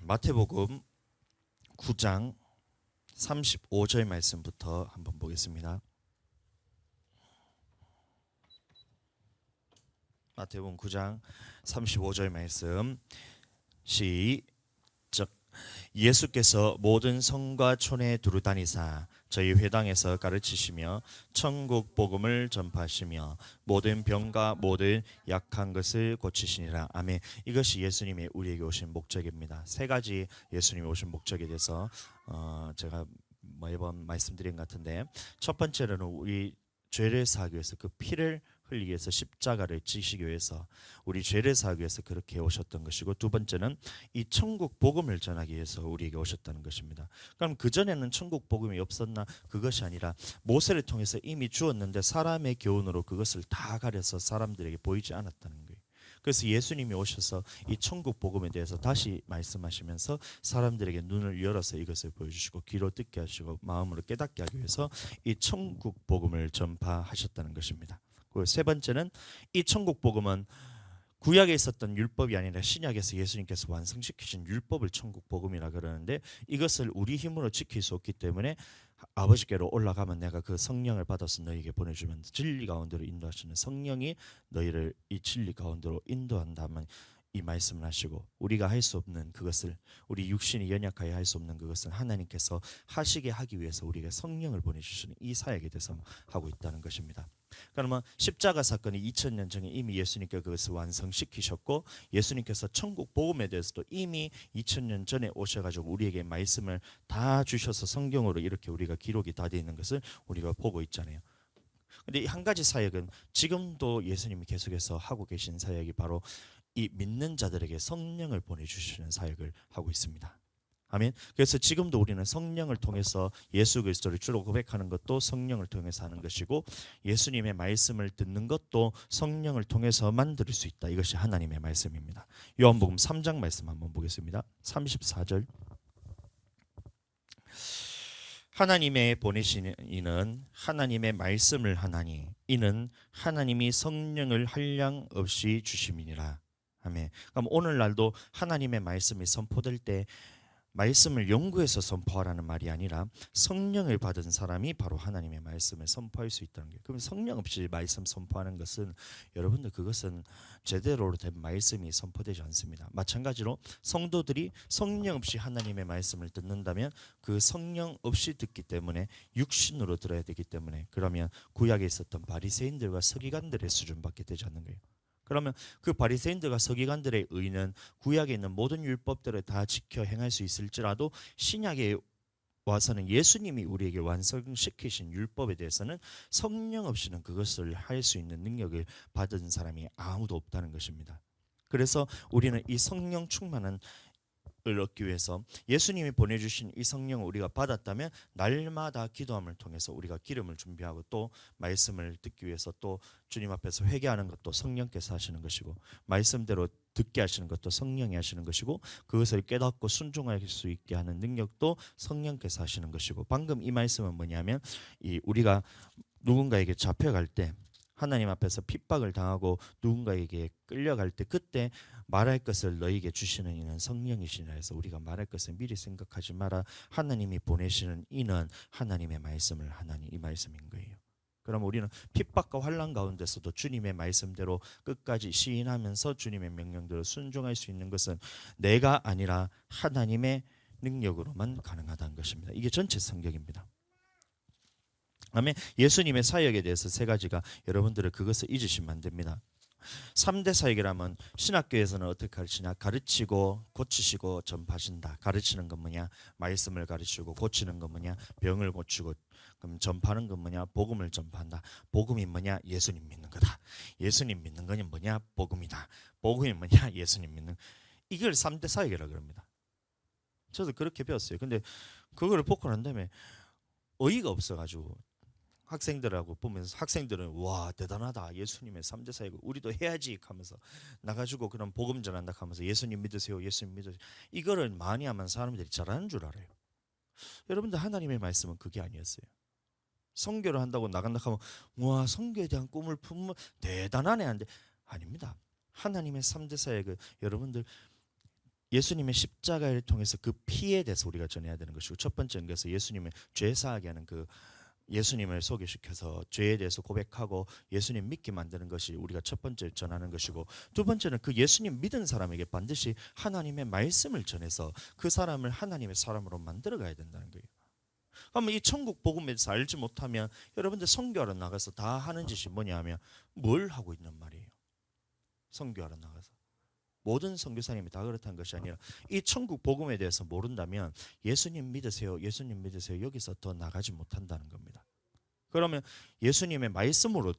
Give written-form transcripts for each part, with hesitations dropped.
마태복음 9장 35절 말씀부터 한번 보겠습니다. 마태복음 9장 35절 말씀 시작. 예수께서 모든 성과 촌에 두루 다니사 저희 회당에서 가르치시며 천국 복음을 전파하시며 모든 병과 모든 약한 것을 고치시니라. 아멘. 이것이 예수님이 우리에게 오신 목적입니다. 세 가지 예수님이 오신 목적에 대해서 제가 매번 말씀드린 것 같은데, 첫 번째로는 우리 죄를 사하기 위해서 그 피를 흘리기 위해서 십자가를 지시기 위해서 우리 죄를 사하기 위해서 그렇게 오셨던 것이고, 두 번째는 이 천국 복음을 전하기 위해서 우리에게 오셨다는 것입니다. 그럼 그전에는 천국 복음이 없었나? 그것이 아니라 모세를 통해서 이미 주었는데 사람의 교훈으로 그것을 다 가려서 사람들에게 보이지 않았다는 거예요. 그래서 예수님이 오셔서 이 천국 복음에 대해서 다시 말씀하시면서 사람들에게 눈을 열어서 이것을 보여주시고 귀로 듣게 하시고 마음으로 깨닫게 하기 위해서 이 천국 복음을 전파하셨다는 것입니다. 그리고 세 번째는 이 천국 복음은 구약에 있었던 율법이 아니라 신약에서 예수님께서 완성시키신 율법을 천국 복음이라 그러는데, 이것을 우리 힘으로 지킬 수 없기 때문에 아버지께로 올라가면 내가 그 성령을 받아서 너희에게 보내주면 진리 가운데로 인도하시는 성령이 너희를 이 진리 가운데로 인도한다면 이 말씀을 하시고, 우리가 할 수 없는 그것을, 우리 육신이 연약하여 할 수 없는 그것을 하나님께서 하시게 하기 위해서 우리에게 성령을 보내주시는 이 사역에 대해서 하고 있다는 것입니다. 그러면 십자가 사건이 2000년 전에 이미 예수님께서 그것을 완성시키셨고, 예수님께서 천국 복음에 대해서도 이미 2000년 전에 오셔가지고 우리에게 말씀을 다 주셔서 성경으로 이렇게 우리가 기록이 다 되어 있는 것을 우리가 보고 있잖아요. 근데 한 가지 사역은 지금도 예수님이 계속해서 하고 계신 사역이 바로 이 믿는 자들에게 성령을 보내주시는 사역을 하고 있습니다. 아멘. 그래서 지금도 우리는 성령을 통해서 예수 그리스도를 주로 고백하는 것도 성령을 통해서 하는 것이고, 예수님의 말씀을 듣는 것도 성령을 통해서만 들을 수 있다. 이것이 하나님의 말씀입니다. 요한복음 3장 말씀 한번 보겠습니다. 34절. 하나님의 보내신 이는 하나님의 말씀을 하나니 이는 하나님이 성령을 한량 없이 주심이니라. 아멘. 그럼 오늘날도 하나님의 말씀이 선포될 때 말씀을 연구해서 선포하라는 말이 아니라 성령을 받은 사람이 바로 하나님의 말씀을 선포할 수 있다는 거예요. 그럼 성령 없이 말씀 선포하는 것은, 여러분들, 그것은 제대로 된 말씀이 선포되지 않습니다. 마찬가지로 성도들이 성령 없이 하나님의 말씀을 듣는다면 그 성령 없이 듣기 때문에 육신으로 들어야 되기 때문에, 그러면 구약에 있었던 바리새인들과 서기관들의 수준밖에 되지 않는 거예요. 그러면 그 바리새인들과 서기관들의 의는 구약에 있는 모든 율법들을 다 지켜 행할 수 있을지라도 신약에 와서는 예수님이 우리에게 완성시키신 율법에 대해서는 성령 없이는 그것을 할 수 있는 능력을 받은 사람이 아무도 없다는 것입니다. 그래서 우리는 이 성령 충만한 을 얻기 위해서 예수님이 보내주신 이 성령을 우리가 받았다면 날마다 기도함을 통해서 우리가 기름을 준비하고 또 말씀을 듣기 위해서 또 주님 앞에서 회개하는 것도 성령께서 하시는 것이고, 말씀대로 듣게 하시는 것도 성령이 하시는 것이고, 그것을 깨닫고 순종할 수 있게 하는 능력도 성령께서 하시는 것이고, 방금 이 말씀은 뭐냐면, 이 우리가 누군가에게 잡혀갈 때, 하나님 앞에서 핍박을 당하고 누군가에게 끌려갈 때, 그때 말할 것을 너희에게 주시는 이는 성령이시라 해서 우리가 말할 것을 미리 생각하지 마라. 하나님이 보내시는 이는 하나님의 말씀을 하나니, 이 말씀인 거예요. 그럼 우리는 핍박과 환난 가운데서도 주님의 말씀대로 끝까지 시인하면서 주님의 명령대로 순종할 수 있는 것은 내가 아니라 하나님의 능력으로만 가능하다는 것입니다. 이게 전체 성경입니다. 아멘. 예수님의 사역에 대해서 세 가지가, 여러분들은 그것을 잊으시면 안 됩니다. 3대 사역이라면 신학교에서는 어떻게 가르치냐? 가르치고 고치시고 전파하신다. 가르치는 건 뭐냐? 말씀을 가르치고, 고치는 건 뭐냐? 병을 고치고, 그럼 전파하는 건 뭐냐? 복음을 전파한다. 복음이 뭐냐? 예수님 믿는 거다. 예수님 믿는 거는 뭐냐? 복음이다. 복음이 뭐냐? 예수님 믿는. 이걸 3대 사역이라고 합니다. 저도 그렇게 배웠어요. 근데 그거를 보고 난 다음에 어이가 없어가지고 학생들하고 보면서, 학생들은 와 대단하다, 예수님의 3대 사역을 우리도 해야지 하면서 나가지고 그런 복음 전한다 하면서 예수님 믿으세요, 예수님 믿으세요, 이거를 많이 하면 사람들이 잘하는 줄 알아요. 여러분들, 하나님의 말씀은 그게 아니었어요. 선교를 한다고 나간다 하면 와 선교에 대한 꿈을 품으면 대단하네 한데, 아닙니다. 하나님의 3대 사역을 여러분들 예수님의 십자가를 통해서 그 피에 대해서 우리가 전해야 되는 것이고, 첫 번째는 그래서 예수님의 죄 사하게 하는 그 예수님을 소개시켜서 죄에 대해서 고백하고 예수님 믿게 만드는 것이 우리가 첫 번째 전하는 것이고, 두 번째는 그 예수님 믿은 사람에게 반드시 하나님의 말씀을 전해서 그 사람을 하나님의 사람으로 만들어 가야 된다는 거예요. 그러면 이 천국 복음에 대해서 알지 못하면 여러분들 선교하러 나가서 다 하는 짓이 뭐냐 하면 뭘 하고 있는 말이에요. 선교하러 나가서 모든 선교사님이 다 그렇다는 것이 아니라 이 천국 복음에 대해서 모른다면 예수님 믿으세요, 예수님 믿으세요 여기서 더 나가지 못한다는 겁니다. 그러면 예수님의 말씀으로,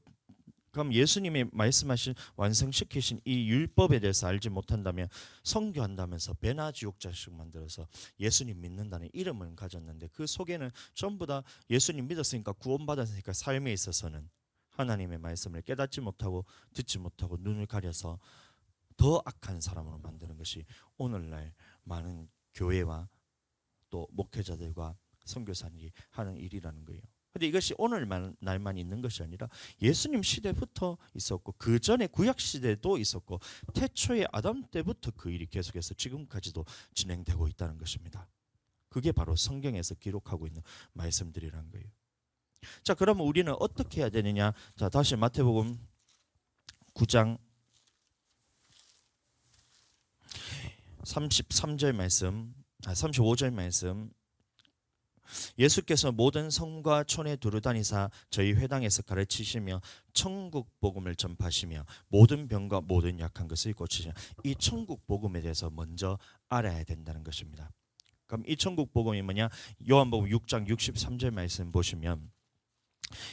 그럼 예수님이 말씀하신 완성시키신 이 율법에 대해서 알지 못한다면 선교한다면서 배나 지옥자식 만들어서 예수님 믿는다는 이름은 가졌는데 그 속에는 전부 다 예수님 믿었으니까 구원받았으니까 삶에 있어서는 하나님의 말씀을 깨닫지 못하고 듣지 못하고 눈을 가려서 더 악한 사람으로 만드는 것이 오늘날 많은 교회와 또 목회자들과 선교사님이 하는 일이라는 거예요. 근데 이것이 오늘날만 있는 것이 아니라 예수님 시대부터 있었고 그 전에 구약 시대도 있었고 태초의 아담 때부터 그 일이 계속해서 지금까지도 진행되고 있다는 것입니다. 그게 바로 성경에서 기록하고 있는 말씀들이라는 거예요. 자, 그러면 우리는 어떻게 해야 되느냐? 자, 다시 마태복음 9장 33절 말씀, 35절 말씀. 예수께서 모든 성과 촌에 두루다니사 저희 회당에서 가르치시며 천국 복음을 전파하시며 모든 병과 모든 약한 것을 고치시며, 이 천국 복음에 대해서 먼저 알아야 된다는 것입니다. 그럼 이 천국 복음이 뭐냐? 요한복음 6장 63절 말씀 보시면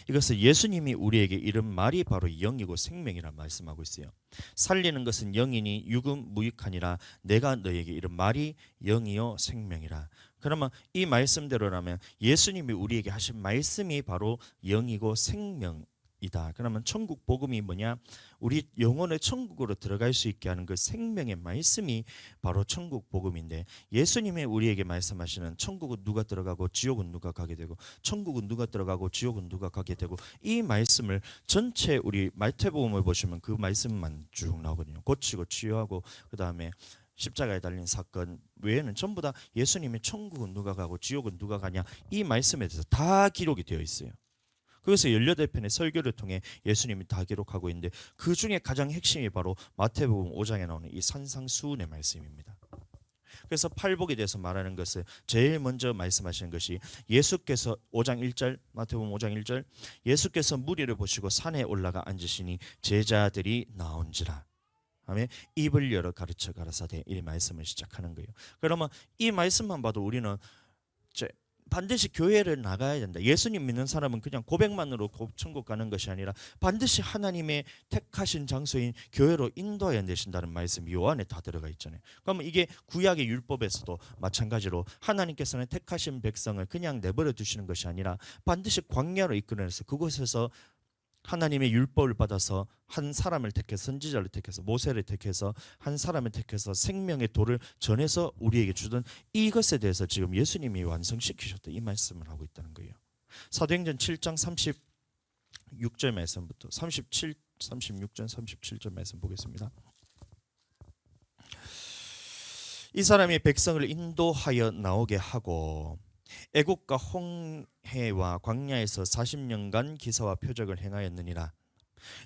이것은 예수님이 우리에게 이른 말이 바로 영이고 생명이라 말씀하고 있어요. 살리는 것은 영이니 육은 무익하니라. 내가 너에게 이른 말이 영이요 생명이라. 그러면 이 말씀대로라면 예수님이 우리에게 하신 말씀이 바로 영이고 생명이다. 그러면 천국 복음이 뭐냐? 우리 영혼의 천국으로 들어갈 수 있게 하는 그 생명의 말씀이 바로 천국 복음인데, 예수님이 우리에게 말씀하시는 천국은 누가 들어가고 지옥은 누가 가게 되고 천국은 누가 들어가고 지옥은 누가 가게 되고, 이 말씀을 전체 우리 마태복음을 보시면 그 말씀만 쭉 나오거든요. 고치고 치유하고 그 다음에 십자가에 달린 사건 외에는 전부 다 예수님이 천국은 누가 가고 지옥은 누가 가냐, 이 말씀에 대해서 다 기록이 되어 있어요. 그래서 18편의 설교를 통해 예수님이 다 기록하고 있는데 그 중에 가장 핵심이 바로 마태복음 5장에 나오는 이 산상수훈의 말씀입니다. 그래서 팔복에 대해서 말하는 것을 제일 먼저 말씀하시는 것이 예수께서 5장 1절, 마태복음 5장 1절, 예수께서 무리를 보시고 산에 올라가 앉으시니 제자들이 나온지라. 아멘. 입을 열어 가르쳐 가라사대, 이 말씀을 시작하는 거예요. 그러면 이 말씀만 봐도 우리는 반드시 교회를 나가야 된다. 예수님 믿는 사람은 그냥 고백만으로 천국 가는 것이 아니라 반드시 하나님의 택하신 장소인 교회로 인도하여 내신다는 말씀이 요한에 다 들어가 있잖아요. 그러면 이게 구약의 율법에서도 마찬가지로 하나님께서는 택하신 백성을 그냥 내버려 두시는 것이 아니라 반드시 광야로 이끌어내서 그곳에서 하나님의 율법을 받아서 한 사람을 택해서, 선지자를 택해서, 모세를 택해서 한 사람을 택해서 생명의 도를 전해서 우리에게 주던 이것에 대해서 지금 예수님이 완성시키셨다, 이 말씀을 하고 있다는 거예요. 사도행전 7장 36절 말씀부터 36절 37절 말씀 보겠습니다. 이 사람이 백성을 인도하여 나오게 하고 애국과 홍해와 광야에서 40년간 기사와 표적을 행하였느니라.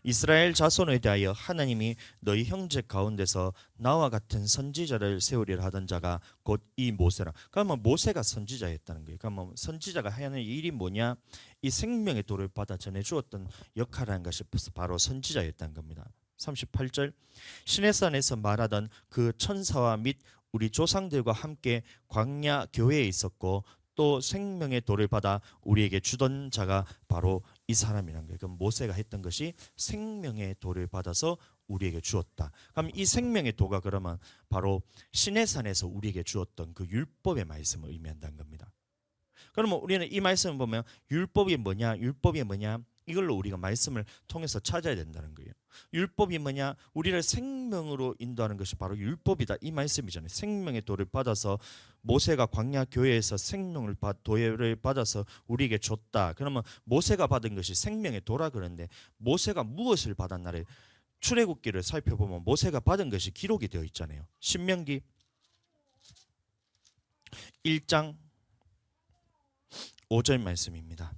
이스라엘 자손에 대하여 하나님이 너희 형제 가운데서 나와 같은 선지자를 세우리라 하던 자가 곧 이 모세라. 그러면 모세가 선지자였다는 거예요. 그러면 선지자가 하는 일이 뭐냐? 이 생명의 도를 받아 전해주었던 역할이라는 것이 바로 선지자였다는 겁니다. 38절, 시내산에서 말하던 그 천사와 및 우리 조상들과 함께 광야 교회에 있었고 또 생명의 도를 받아 우리에게 주던 자가 바로 이 사람이라는 거예요. 그럼 모세가 했던 것이 생명의 도를 받아서 우리에게 주었다. 그럼 이 생명의 도가 그러면 바로 시내산에서 우리에게 주었던 그 율법의 말씀을 의미한다는 겁니다. 그러면 우리는 이 말씀을 보면 율법이 뭐냐? 율법이 뭐냐? 이걸로 우리가 말씀을 통해서 찾아야 된다는 거예요. 율법이 뭐냐? 우리를 생명으로 인도하는 것이 바로 율법이다, 이 말씀이잖아요. 생명의 도를 받아서 모세가 광야 교회에서 생명을 도를 받아서 우리에게 줬다. 그러면 모세가 받은 것이 생명의 도라 그러는데 모세가 무엇을 받았나를 출애굽기를 살펴보면 모세가 받은 것이 기록이 되어 있잖아요. 신명기 1장 5절 말씀입니다.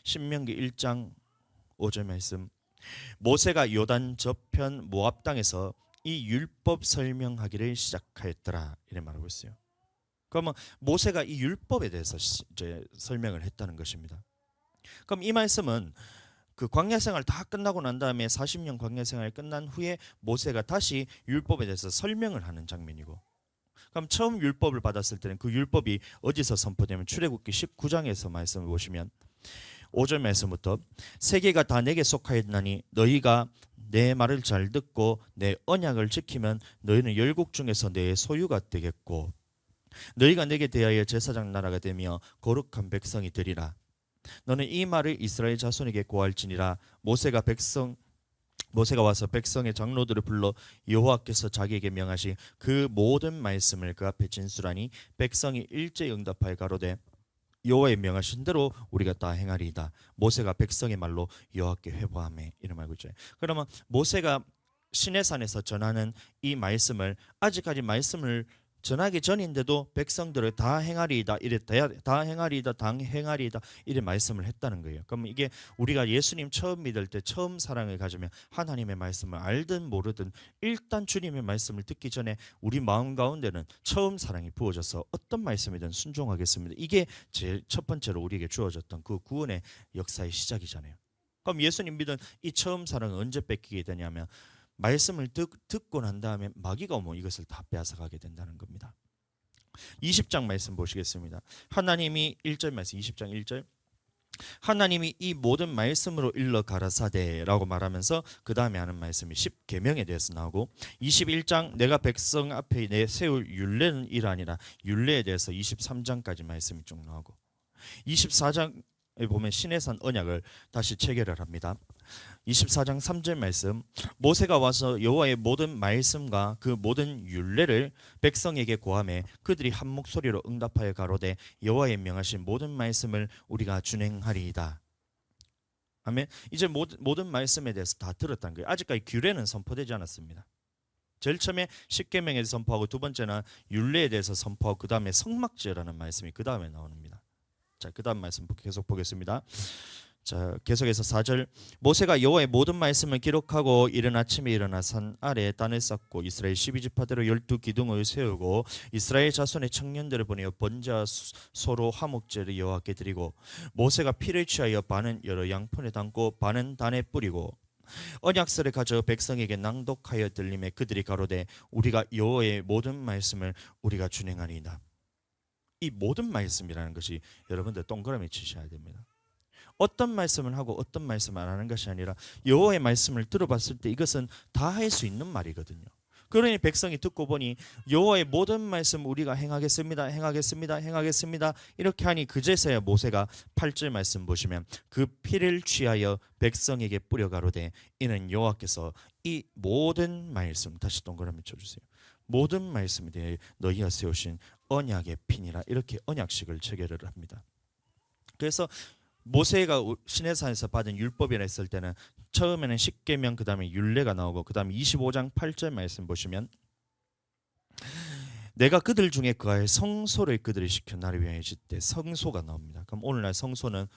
신명기 1장 5절 말씀. 모세가 요단 저편 모압 땅에서 이 율법 설명하기를 시작하였더라 이렇게 말하고 있어요. 그러면 모세가 이 율법에 대해서 이제 설명을 했다는 것입니다. 그럼 이 말씀은 그 광야 생활 다 끝나고 난 다음에 40년 광야 생활이 끝난 후에 모세가 다시 율법에 대해서 설명을 하는 장면이고, 그럼 처음 율법을 받았을 때는 그 율법이 어디서 선포되면 출애굽기 19장에서 말씀을 보시면 5절 말씀부터 세계가 다 내게 속하였나니 너희가 내 말을 잘 듣고 내 언약을 지키면 너희는 열국 중에서 내 소유가 되겠고 너희가 내게 대하여 제사장 나라가 되며 거룩한 백성이 되리라. 너는 이 말을 이스라엘 자손에게 고할지니라. 모세가 와서 백성의 장로들을 불러 여호와께서 자기에게 명하신 그 모든 말씀을 그 앞에 진술하니 백성이 일제히 응답하여 가로되 여호와의 명하신 대로 우리가 다 행하리이다. 모세가 백성의 말로 여호와께 회복하매 이런 말고 있죠. 그러면 모세가 시내산에서 전하는 이 말씀을 아직까지 말씀을 전하기 전인데도 백성들을 다 행하리이다 다 행하리이다 이래 말씀을 했다는 거예요. 그러면 이게 우리가 예수님 처음 믿을 때 처음 사랑을 가지면 하나님의 말씀을 알든 모르든 일단 주님의 말씀을 듣기 전에 우리 마음 가운데는 처음 사랑이 부어져서 어떤 말씀이든 순종하겠습니다. 이게 제일 첫 번째로 우리에게 주어졌던 그 구원의 역사의 시작이잖아요. 그럼 예수님 믿은 이 처음 사랑은 언제 뺏기게 되냐면 말씀을 듣고 난 다음에 마귀가 오면 이것을 다 빼앗아가게 된다는 겁니다. 20장 말씀 보시겠습니다. 하나님이 1절 말씀 20장 1절 하나님이 이 모든 말씀으로 일러 가라사대라고 말하면서 그 다음에 하는 말씀이 10계명에 대해서 나오고 21장 내가 백성 앞에 내 세울 율례는 이러하니라 율례에 대해서 23장까지 말씀이 쭉 나오고 24장에 보면 시내산 언약을 다시 체결을 합니다. 24장 3절 말씀 모세가 와서 여호와의 모든 말씀과 그 모든 율례를 백성에게 고하매 그들이 한 목소리로 응답하여 가로되 여호와의 명하신 모든 말씀을 우리가 준행하리이다. 아멘. 이제 모든 말씀에 대해서 다 들었다는 거예요. 아직까지 규례는 선포되지 않았습니다. 제일 처음에 십계명에 대해서 선포하고 두 번째는 율례에 대해서 선포하고 그 다음에 성막제라는 말씀이 그 다음에 나옵니다. 자, 그 다음 말씀 계속 보겠습니다. 자, 계속해서 4절 모세가 여호와의 모든 말씀을 기록하고 이른 아침에 일어나 산 아래에 단을 쌓고 이스라엘 12지파대로 12기둥을 세우고 이스라엘 자손의 청년들을 보내어 번제와 소로 화목제를 여호와께 드리고 모세가 피를 취하여 반은 여러 양푼에 담고 반은 단에 뿌리고 언약서를 가져 백성에게 낭독하여 들림에 그들이 가로되 우리가 여호와의 모든 말씀을 우리가 준행하리이다. 이 모든 말씀이라는 것이 여러분들 동그라미 치셔야 됩니다. 어떤 말씀을 하고 어떤 말씀을 안 하는 것이 아니라 여호와의 말씀을 들어봤을 때 이것은 다 할 수 있는 말이거든요. 그러니 백성이 듣고 보니 여호와의 모든 말씀 우리가 행하겠습니다 이렇게 하니 그제서야 모세가 8절 말씀 보시면 그 피를 취하여 백성에게 뿌려 가로되 이는 여호와께서 이 모든 말씀 다시 동그라미 쳐주세요. 모든 말씀에 대해 너희가 세우신 언약의 피니라 이렇게 언약식을 체결을 합니다. 그래서 모세가 시내산에서 받은 율법이라 했을 때는 처음에는 십계명 그 다음에 율례가 나오고 그 다음에 25장 8절 말씀 보시면 내가 그들 중에 그의 성소를 그들이 시켜 나를 위하여 짓되 성소가 나옵니다. 그럼 오늘날 성소는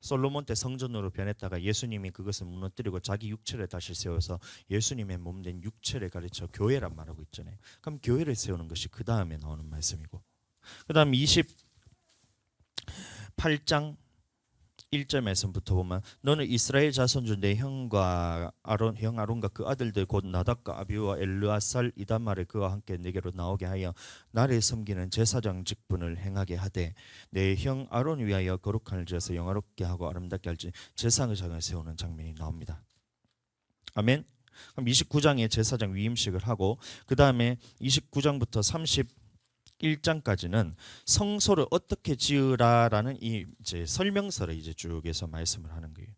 솔로몬 때 성전으로 변했다가 예수님이 그것을 무너뜨리고 자기 육체를 다시 세워서 예수님의 몸된 육체를 가르쳐 교회란 말하고 있잖아요. 그럼 교회를 세우는 것이 그 다음에 나오는 말씀이고 그 다음 28장 1절 말씀부터 보면 너는 이스라엘 자손 중 내 형과 아론과 그 아들들 곧 나답과 아비우와 엘르아살 이다말을 그와 함께 내게로 나오게 하여 나를 섬기는 제사장 직분을 행하게 하되 내 형 아론 위하여 거룩한을 지어서 영화롭게 하고 아름답게 할지 제사장을 세우는 장면이 나옵니다. 아멘. 그럼 29장에 제사장 위임식을 하고 그 다음에 29장부터 1장까지는 성소를 어떻게 지으라라는 이 이제 설명서를 이제 쭉 해서 말씀을 하는 거예요.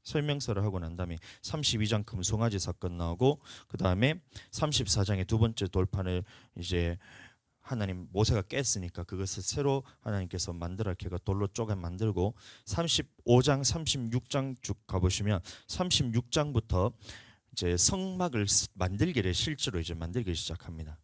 설명서를 하고 난 다음에 32장 금송아지 사건 나오고 그 다음에 34장의 두 번째 돌판을 이제 하나님 모세가 깼으니까 그것을 새로 하나님께서 만들어 걔가 돌로 쪼개 만들고 35장 36장 쭉 가보시면 36장부터 이제 성막을 만들기를 실제로 이제 만들기 시작합니다.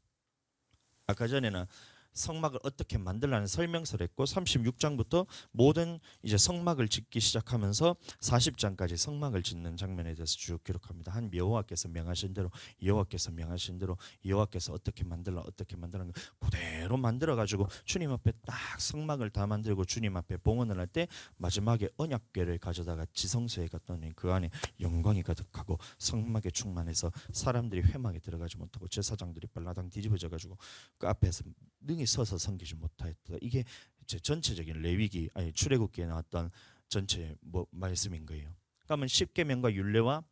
아까 전에는 성막을 어떻게 만들라는 설명서를 했고 36장부터 모든 이제 성막을 짓기 시작하면서 40장까지 성막을 짓는 장면에 대해서 쭉 기록합니다. 한 여호와께서 명하신 대로 여호와께서 명하신 대로 여호와께서 어떻게 만들라 어떻게 만들라는 거 그대로 만들어 가지고 주님 앞에 딱 성막을 다 만들고 주님 앞에 봉헌을 할 때 마지막에 언약궤를 가져다가 지성소에 갔더니 그 안에 영광이 가득하고 성막에 충만해서 사람들이 회막에 들어가지 못하고 제사장들이 발라당 뒤집어져 가지고 그 앞에서 능히 서서 섬기지 못하였다. 이게 이제 전체적인 레위기 아니 출애굽기에 나왔던 전체 말씀인 거예요. 그러면 십계명과 율례와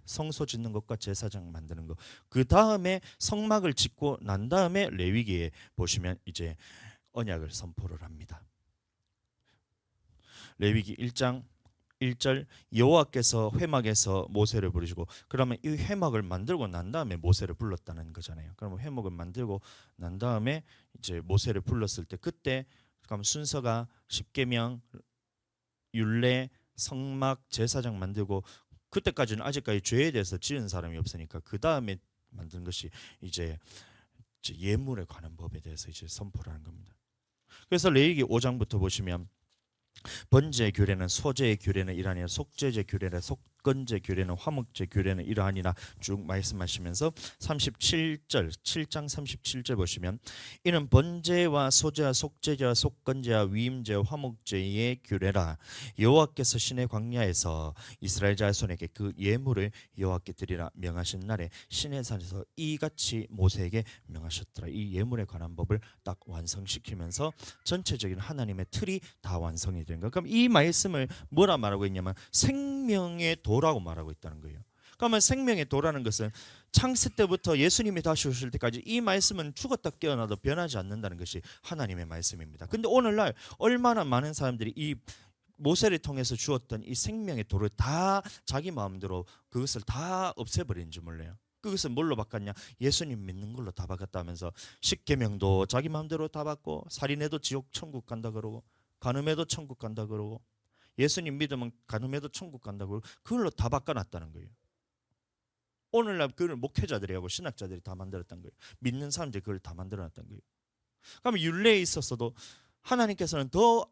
성소 짓는 것과 제사장 만드는 것. 그 다음에 성막을 짓고 난 다음에 레위기에 보시면 이제 언약을 선포를 합니다. 레위기 1장 1절 여호와께서 회막에서 모세를 부르시고 그러면 이 회막을 만들고 난 다음에 모세를 불렀다는 거잖아요. 그러면 회막을 만들고 난 다음에 이제 모세를 불렀을 때 그때 그럼 순서가 십계명, 율례, 성막, 제사장 만들고 그때까지는 아직까지 죄에 대해서 지은 사람이 없으니까 그 다음에 만든 것이 이제 예물에 관한 법에 대해서 이제 선포를 하는 겁니다. 그래서 레위기 5장부터 보시면 번제 규례는 소제의 규례는 이러하니라 속죄제 규례는 속건제 규례는 화목제 규례는 이러하니라 쭉 말씀하시면서 37절 7장 37절 보시면 이는 번제와 소제와 속죄제와 속건제와 위임제와 화목제의 규례라 여호와께서 신의 광야에서 이스라엘 자손에게 그 예물을 여호와께 드리라 명하신 날에 신의 산에서 이같이 모세에게 명하셨더라. 이 예물에 관한 법을 딱 완성시키면서 전체적인 하나님의 틀이 다 완성이 된 거예요. 그럼 이 말씀을 뭐라 말하고 있냐면 생명의 도라고 말하고 있다는 거예요. 그러면 생명의 도라는 것은 창세 때부터 예수님이 다시 오실 때까지 이 말씀은 죽었다 깨어나도 변하지 않는다는 것이 하나님의 말씀입니다. 근데 오늘날 얼마나 많은 사람들이 이 모세를 통해서 주었던 이 생명의 도를 다 자기 마음대로 그것을 다 없애버리는지 몰라요. 그것을 뭘로 바꿨냐? 예수님 믿는 걸로 다 바꿨다면서 십계명도 자기 마음대로 다 받고 살인해도 지옥 천국 간다 그러고 간음해도 천국 간다 그러고 예수님 믿으면 간음해도 천국 간다 그러고 그걸로 다 바꿔놨다는 거예요. 오늘날 그걸 목회자들이 하고 신학자들이 다 만들었던 거예요. 믿는 사람들이 그걸 다 만들어놨던 거예요. 그러면 율례에 있어서도 하나님께서는 더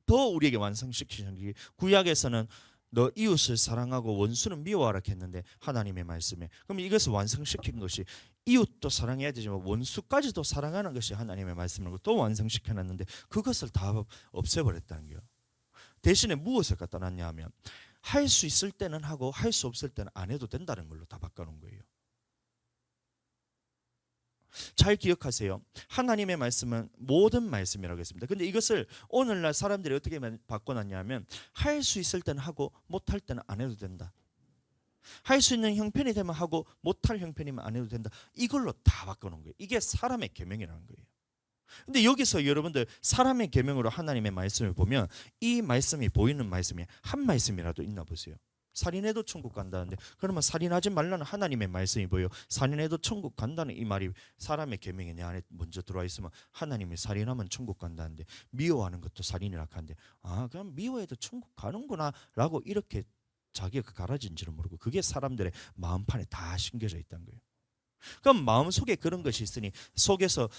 우리에게 완성시키신 게 구약에서는 너 이웃을 사랑하고 원수는 미워하라 했는데 하나님의 말씀에 그럼 이것을 완성시킨 것이 이웃도 사랑해야 되지만 원수까지도 사랑하는 것이 하나님의 말씀이고 또 완성시켜놨는데 그것을 다 없애버렸다는 거예요. 대신에 무엇을 갖다 놨냐 하면 할 수 있을 때는 하고 할 수 없을 때는 안 해도 된다는 걸로 다 바꿔놓은 거예요. 잘 기억하세요. 하나님의 말씀은 모든 말씀이라고 했습니다. 근데 이것을 오늘날 사람들이 어떻게 바꿔놨냐면 할 수 있을 때는 하고 못할 때는 안 해도 된다. 할 수 있는 형편이 되면 하고 못할 형편이면 안 해도 된다. 이걸로 다 바꿔놓은 거예요. 이게 사람의 계명이라는 거예요. 근데 여기서 여러분들 사람의 계명으로 하나님의 말씀을 보면 이 말씀이 보이는 말씀이 한 말씀이라도 있나 보세요. 살인해도 천국 간다는데 그러면 살인하지 말라는 하나님의 말씀이 보여 살인해도 천국 간다는 이 말이 사람의 계명이 내 안에 먼저 들어와 있으면 하나님이 살인하면 천국 간다는데 미워하는 것도 살인이라 하는데 아 그럼 미워해도 천국 가는구나 라고 이렇게 자기가 가라진지를 모르고 그게 사람들의 마음판에 다 심겨져 있다는 거예요. 그럼 마음속에 그런 것이 있으니 속에서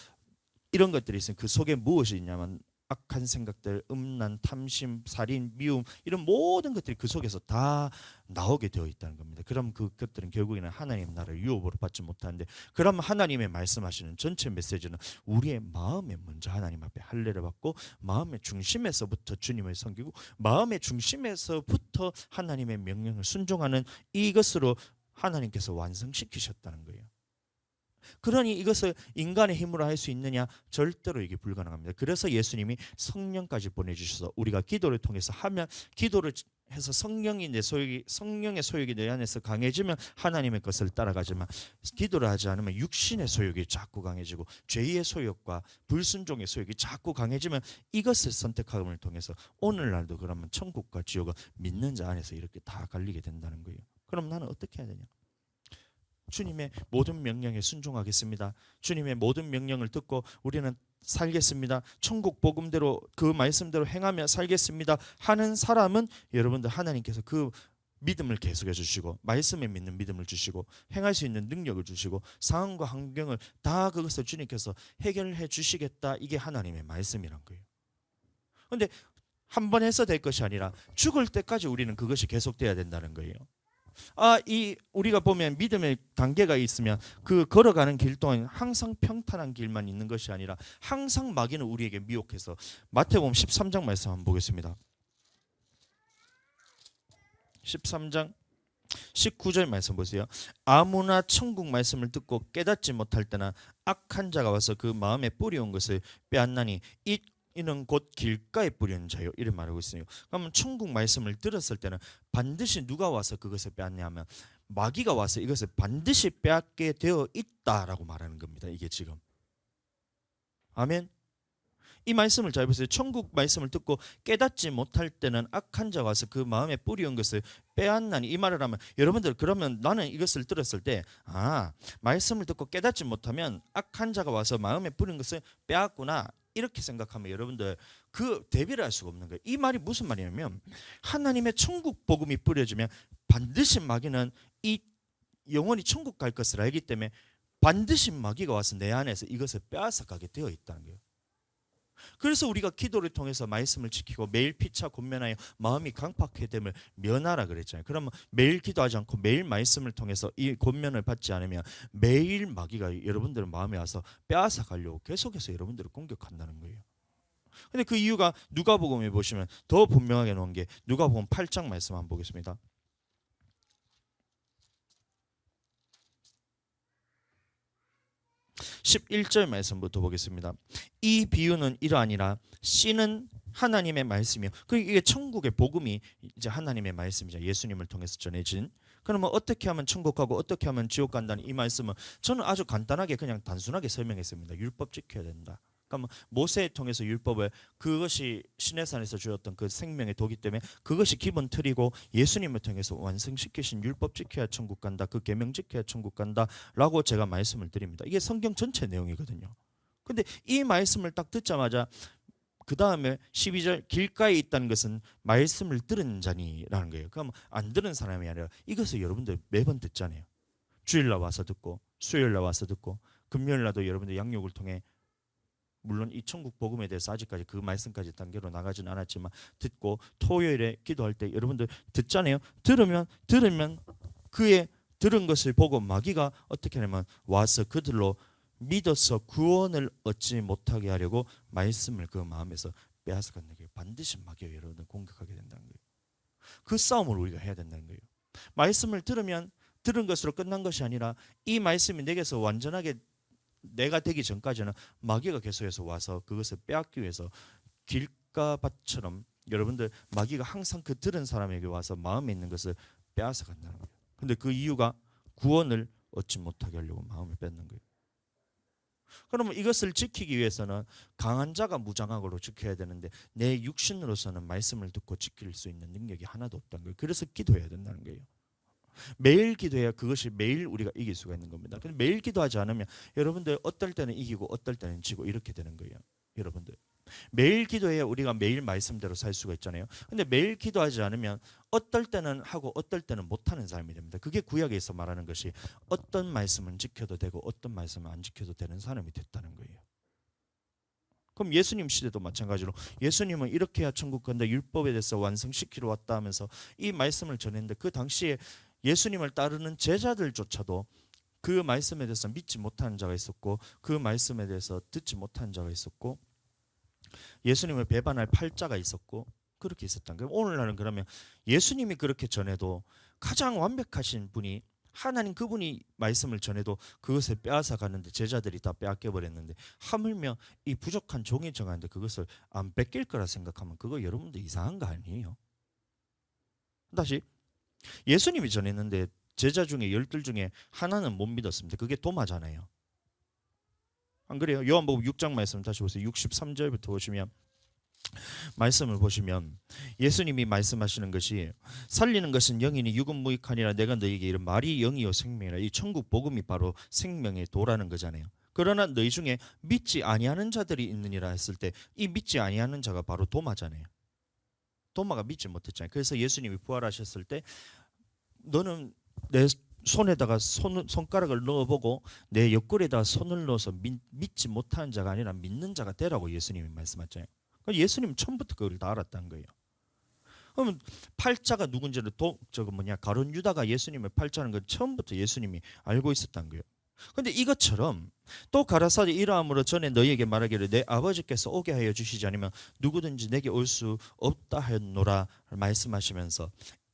이런 것들이 있으니 그 속에 무엇이 있냐면 악한 생각들, 음란, 탐심, 살인, 미움 이런 모든 것들이 그 속에서 다 나오게 되어 있다는 겁니다. 그럼 그것들은 결국에는 하나님 나라를 유업으로 받지 못하는데 그럼 하나님의 말씀하시는 전체 메시지는 우리의 마음에 먼저 하나님 앞에 할례를 받고 마음의 중심에서부터 주님을 섬기고 마음의 중심에서부터 하나님의 명령을 순종하는 이것으로 하나님께서 완성시키셨다는 거예요. 그러니 이것을 인간의 힘으로 할 수 있느냐? 절대로 이게 불가능합니다. 그래서 예수님이 성령까지 보내주셔서 우리가 기도를 통해서 하면 기도를 해서 성령의 소욕이 내 안에서 강해지면 하나님의 것을 따라가지만 기도를 하지 않으면 육신의 소욕이 자꾸 강해지고 죄의 소욕과 불순종의 소욕이 자꾸 강해지면 이것을 선택함을 통해서 오늘날도 그러면 천국과 지옥은 믿는 자 안에서 이렇게 다 갈리게 된다는 거예요. 그럼 나는 어떻게 해야 되냐? 주님의 모든 명령에 순종하겠습니다. 주님의 모든 명령을 듣고 우리는 살겠습니다. 천국 복음대로 그 말씀대로 행하며 살겠습니다. 하는 사람은 여러분들 하나님께서 그 믿음을 계속해 주시고 말씀에 믿는 믿음을 주시고 행할 수 있는 능력을 주시고 상황과 환경을 다 그것을 주님께서 해결해 주시겠다. 이게 하나님의 말씀이란 거예요. 그런데 한 번 해서 될 것이 아니라 죽을 때까지 우리는 그것이 계속돼야 된다는 거예요. 이 우리가 보면 믿음의 단계가 있으면 그 걸어가는 길 동안 항상 평탄한 길만 있는 것이 아니라 항상 마귀는 우리에게 미혹해서 마태복음 13장 말씀 한번 보겠습니다. 13장 19절 말씀 보세요. 아무나 천국 말씀을 듣고 깨닫지 못할 때나 악한 자가 와서 그 마음에 뿌려온 것을 빼앗나니 이는 곧 길가에 뿌리는 자요. 이런 말하고 있어요. 그러면 천국 말씀을 들었을 때는 반드시 누가 와서 그것을 빼앗냐 하면 마귀가 와서 이것을 반드시 빼앗게 되어 있다라고 말하는 겁니다. 이게 지금. 아멘. 이 말씀을 잘 보세요. 천국 말씀을 듣고 깨닫지 못할 때는 악한 자가 와서 그 마음에 뿌리온 것을 빼앗나니, 이 말을 하면 여러분들 그러면 나는 이것을 들었을 때 말씀을 듣고 깨닫지 못하면 악한 자가 와서 마음에 뿌린 것을 빼앗구나 이렇게 생각하면 여러분들 그 대비를 할 수가 없는 거예요. 이 말이 무슨 말이냐면 하나님의 천국 복음이 뿌려지면 반드시 마귀는 이 영원히 천국 갈 것을 알기 때문에 반드시 마귀가 와서 내 안에서 이것을 빼앗아 가게 되어 있다는 거예요. 그래서 우리가 기도를 통해서 말씀을 지키고 매일 피차 권면하여 마음이 강팍해 됨을 면하라 그랬잖아요. 그러면 매일 기도하지 않고 매일 말씀을 통해서 이 권면을 받지 않으면 매일 마귀가 여러분들 마음에 와서 빼앗아 가려고 계속해서 여러분들을 공격한다는 거예요. 근데 그 이유가 누가복음에 보시면 더 분명하게 놓은 게 누가복음 8장 말씀 한번 보겠습니다. 11절 말씀부터 보겠습니다. 이 비유는 이러하니라. 씨는 하나님의 말씀이요. 이게 천국의 복음이 이제 하나님의 말씀이죠. 예수님을 통해서 전해진. 그러면 어떻게 하면 천국 가고 어떻게 하면 지옥 간다는 이 말씀은 저는 아주 간단하게 그냥 단순하게 설명했습니다. 율법 지켜야 된다. 그러니까 모세를 통해서 율법을, 그것이 시내산에서 주었던 그 생명의 도기 때문에 그것이 기본 틀이고 예수님을 통해서 완성시키신 율법 지켜야 천국 간다, 그 계명 지켜야 천국 간다라고 제가 말씀을 드립니다. 이게 성경 전체 내용이거든요. 근데 이 말씀을 딱 듣자마자 그 다음에 12절 길가에 있다는 것은 말씀을 들은 자니라는 거예요. 그럼 안 들은 사람이 아니라 이것을 여러분들 매번 듣잖아요. 주일날 와서 듣고 수요일날 와서 듣고 금요일날도 여러분들 양육을 통해, 물론 이 천국 복음에 대해서 아직까지 그 말씀까지 단계로 나가지는 않았지만 듣고 토요일에 기도할 때 여러분들 듣잖아요. 들으면 그의 들은 것을 보고 마귀가 어떻게 하냐면 와서 그들로 믿어서 구원을 얻지 못하게 하려고 말씀을 그 마음에서 빼앗아가는 거예요. 반드시 마귀가 여러분들 공격하게 된다는 거예요. 그 싸움을 우리가 해야 된다는 거예요. 말씀을 들으면 들은 것으로 끝난 것이 아니라 이 말씀이 내게서 완전하게 내가 되기 전까지는 마귀가 계속해서 와서 그것을 빼앗기 위해서 길가밭처럼 여러분들 마귀가 항상 그 들은 사람에게 와서 마음에 있는 것을 빼앗아 간다는 거예요. 근데 그 이유가 구원을 얻지 못하게 하려고 마음을 뺏는 거예요. 그러면 이것을 지키기 위해서는 강한 자가 무장하고로 지켜야 되는데 내 육신으로서는 말씀을 듣고 지킬 수 있는 능력이 하나도 없다는 거예요. 그래서 기도해야 된다는 거예요. 매일 기도해야 그것이 매일 우리가 이길 수가 있는 겁니다. 근데 매일 기도하지 않으면 여러분들 어떨 때는 이기고 어떨 때는 지고 이렇게 되는 거예요. 여러분들 매일 기도해야 우리가 매일 말씀대로 살 수가 있잖아요. 근데 매일 기도하지 않으면 어떨 때는 하고 어떨 때는 못하는 삶이 됩니다. 그게 구약에서 말하는 것이 어떤 말씀은 지켜도 되고 어떤 말씀은 안 지켜도 되는 사람이 됐다는 거예요. 그럼 예수님 시대도 마찬가지로 예수님은 이렇게 해야 천국 간다, 율법에 대해서 완성시키러 왔다 하면서 이 말씀을 전했는데 그 당시에 예수님을 따르는 제자들조차도 그 말씀에 대해서 믿지 못하는 자가 있었고 그 말씀에 대해서 듣지 못하는 자가 있었고 예수님을 배반할 팔자가 있었고 그렇게 있었던 거예요. 오늘날은 그러면 예수님이 그렇게 전해도 가장 완벽하신 분이 하나님, 그분이 말씀을 전해도 그것을 빼앗아 가는데 제자들이 다 빼앗겨 버렸는데 하물며 이 부족한 종이 정하는데 그것을 안 뺏길 거라 생각하면 그거 여러분들 이상한 거 아니에요? 다시 예수님이 전했는데 제자 중에 12 중에 하나는 못 믿었습니다. 그게 도마잖아요. 안 그래요? 요한복음 6장 말씀 다시 보세요. 63절부터 보시면 말씀을 보시면 예수님이 말씀하시는 것이 살리는 것은 영이니 육은 무익하니라. 내가 너희에게 이른 말이 영이요 생명이라. 이 천국 복음이 바로 생명의 도라는 거잖아요. 그러나 너희 중에 믿지 아니하는 자들이 있느니라 했을 때 이 믿지 아니하는 자가 바로 도마잖아요. 도마가 믿지 못했잖아요. 그래서 예수님이 부활하셨을 때 너는 내 손에다가 손가락을 넣어보고 내 옆구리에다가 손을 넣어서 믿지 못하는 자가 아니라 믿는 자가 되라고 예수님이 말씀하셨잖아요. 예수님 처음부터 그걸 다 알았다는 거예요. 그러면 팔자가 누군지를 가룟 유다가 예수님을 팔자는 건 처음부터 예수님이 알고 있었다는 거예요. 근데 이것처럼 또 가라사대 이러함으로 전에 너희에게 말하기를 내 아버지께서 오게 하여 주시지 않으면 누구든지 내게 올 수 없다 하였노라 말씀하시면서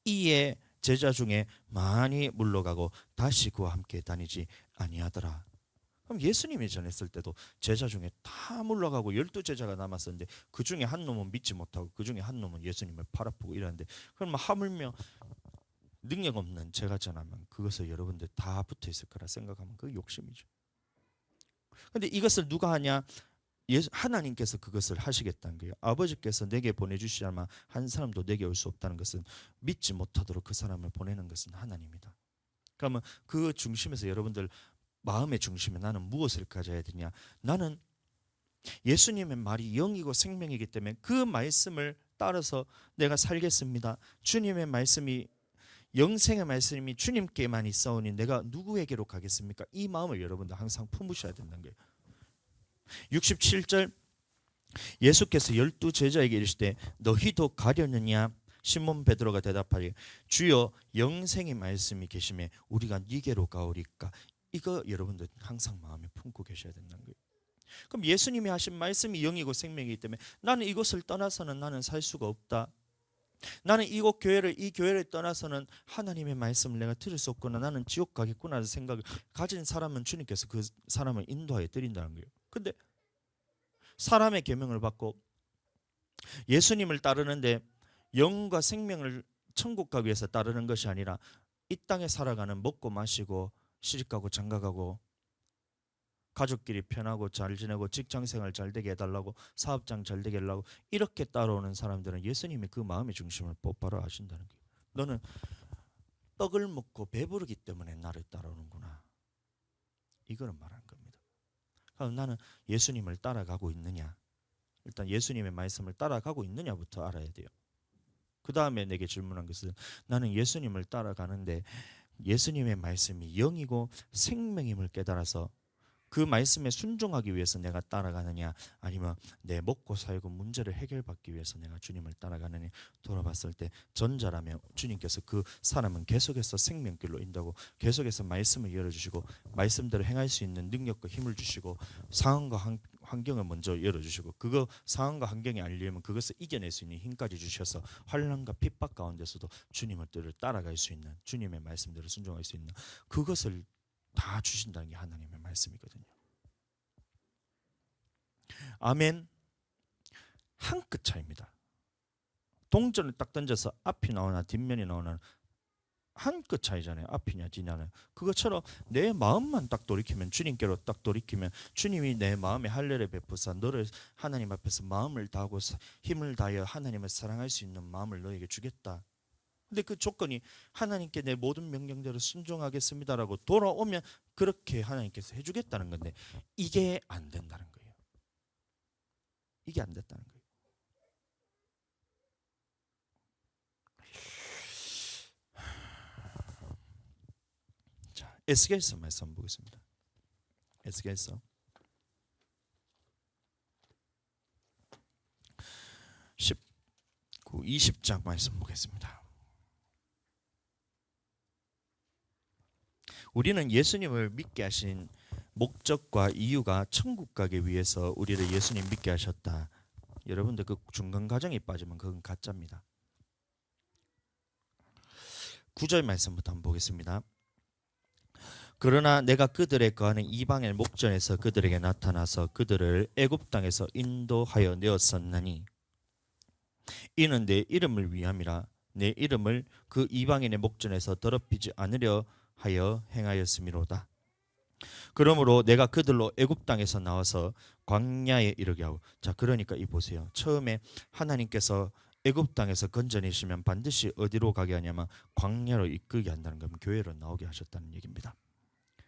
이에 제자 중에 많이 물러가고 다시 그와 함께 다니지 아니하더라. 그럼 예수님이 전했을 때도 제자 중에 다 물러가고 12제자가 남았었는데 그 중에 한 놈은 믿지 못하고 그 중에 한 놈은 예수님을 팔아프고 이러는데 그럼 하물며 능력 없는 제가 전하면 그것을 여러분들 다 붙어 있을 거라 생각하면 그 욕심이죠. 근데 이것을 누가 하냐? 하나님께서 그것을 하시겠다는 거예요. 아버지께서 내게 보내주시지 않으면 한 사람도 내게 올 수 없다는 것은 믿지 못하도록 그 사람을 보내는 것은 하나님이다. 그러면 그 중심에서 여러분들 마음의 중심에 나는 무엇을 가져야 되냐? 나는 예수님의 말이 영이고 생명이기 때문에 그 말씀을 따라서 내가 살겠습니다. 주님의 말씀이 영생의 말씀이 주님께만 있사오니 내가 누구에게로 가겠습니까? 이 마음을 여러분들 항상 품으셔야 된다는 거예요. 67절 예수께서 12제자에게 이르시되 너희도 가려느냐? 시몬 베드로가 대답하되 주여 영생의 말씀이 계심에 우리가 네게로 가오리까? 이거 여러분들 항상 마음에 품고 계셔야 된다는 거예요. 그럼 예수님이 하신 말씀이 영이고 생명이기 때문에 나는 이곳을 떠나서는 나는 살 수가 없다. 나는 이 교회를 떠나서는 하나님의 말씀을 내가 들을 수 없구나. 나는 지옥 가겠구나 하는 생각을 가진 사람은 주님께서 그 사람을 인도하여 드린다는 거예요. 근데 사람의 계명을 받고 예수님을 따르는데 영과 생명을 천국 가기 위해서 따르는 것이 아니라 이 땅에 살아가는 먹고 마시고 시집가고 장가가고 가족끼리 편하고 잘 지내고 직장생활 잘 되게 해달라고 사업장 잘 되게 하려고 이렇게 따라오는 사람들은 예수님이 그 마음의 중심을 똑바로 하신다는 거예요. 너는 떡을 먹고 배부르기 때문에 나를 따라오는구나. 이거는 말하는 겁니다. 그럼 나는 예수님을 따라가고 있느냐? 일단 예수님의 말씀을 따라가고 있느냐부터 알아야 돼요. 그 다음에 내게 질문한 것은 나는 예수님을 따라가는데 예수님의 말씀이 영이고 생명임을 깨달아서 그 말씀에 순종하기 위해서 내가 따라가느냐 아니면 내 먹고 살고 문제를 해결받기 위해서 내가 주님을 따라가느냐 돌아봤을 때 전자라면 주님께서 그 사람은 계속해서 생명길로 인도하고 계속해서 말씀을 열어주시고 말씀대로 행할 수 있는 능력과 힘을 주시고 상황과 환경을 먼저 열어주시고 그거 상황과 환경이 알리면 그것을 이겨낼 수 있는 힘까지 주셔서 환난과 핍박 가운데서도 주님을 따라갈 수 있는 주님의 말씀대로 순종할 수 있는 그것을 다 주신다는 게 하나님의 말씀이거든요. 아멘. 한 끗 차이입니다. 동전을 딱 던져서 앞이 나오나 뒷면이 나오나 한 끗 차이잖아요. 앞이냐 뒤냐는. 그것처럼 내 마음만 딱 돌이키면 주님께로 딱 돌이키면 주님이 내 마음에 할례를 베푸사 너를 하나님 앞에서 마음을 다하고 힘을 다하여 하나님을 사랑할 수 있는 마음을 너에게 주겠다. 근데 그 조건이 하나님께 내 모든 명령대로 순종하겠습니다라고 돌아오면 그렇게 하나님께서 해주겠다는 건데 이게 안 된다는 거예요. 이게 안 됐다는 거예요. 자, 에스겔서 말씀 보겠습니다. 에스겔서 19, 20장 말씀 보겠습니다. 우리는 예수님을 믿게 하신 목적과 이유가 천국 가기 위해서 우리를 예수님 믿게 하셨다. 여러분들 그 중간 과정에 빠지면 그건 가짜입니다. 9절 말씀부터 한번 보겠습니다. 그러나 내가 그들의 거하는 이방의 목전에서 그들에게 나타나서 그들을 애굽 땅에서 인도하여 내었었나니 이는 내 이름을 위함이라. 내 이름을 그 이방인의 목전에서 더럽히지 않으려 하여 행하였음이로다. 그러므로 내가 그들로 애굽 땅에서 나와서 광야에 이르게 하고. 자, 그러니까 이 보세요. 처음에 하나님께서 애굽 땅에서 건져내시면 반드시 어디로 가게 하냐면 광야로 이끌게 한다는 겁니다. 교회로 나오게 하셨다는 얘기입니다.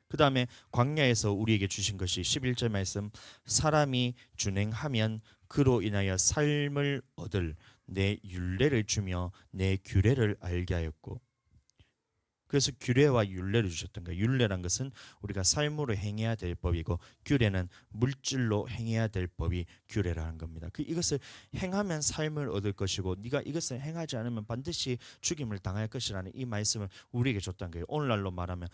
그 다음에 광야에서 우리에게 주신 것이 11절 말씀 사람이 준행하면 그로 인하여 삶을 얻을 내 율례를 주며 내 규례를 알게 하였고 그래서 규례와 율례를 주셨던 거예요. 율례란 것은 우리가 삶으로 행해야 될 법이고 규례는 물질로 행해야 될 법이 규례라는 겁니다. 이것을 행하면 삶을 얻을 것이고 네가 이것을 행하지 않으면 반드시 죽임을 당할 것이라는 이 말씀을 우리에게 줬던 거예요. 오늘날로 말하면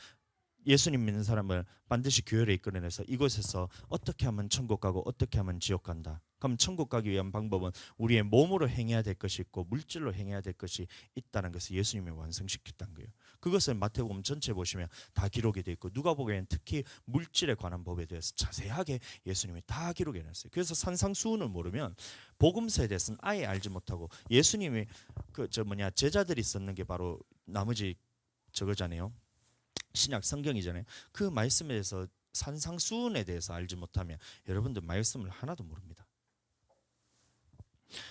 예수님 믿는 사람을 반드시 교회를 이끌어내서 이곳에서 어떻게 하면 천국 가고 어떻게 하면 지옥 간다. 그럼 천국 가기 위한 방법은 우리의 몸으로 행해야 될 것이 있고 물질로 행해야 될 것이 있다는 것을 예수님이 완성시켰다는 거예요. 그것을 마태복음 전체 보시면 다 기록이 되어 있고 누가복음에는 특히 물질에 관한 법에 대해서 자세하게 예수님이 다 기록해 놨어요. 그래서 산상수훈을 모르면 복음서에 대해서는 아예 알지 못하고 예수님이 제자들이 썼는 게 바로 나머지 저거잖아요. 신약 성경이잖아요. 그 말씀에 대해서 산상수훈에 대해서 알지 못하면 여러분들 말씀을 하나도 모릅니다.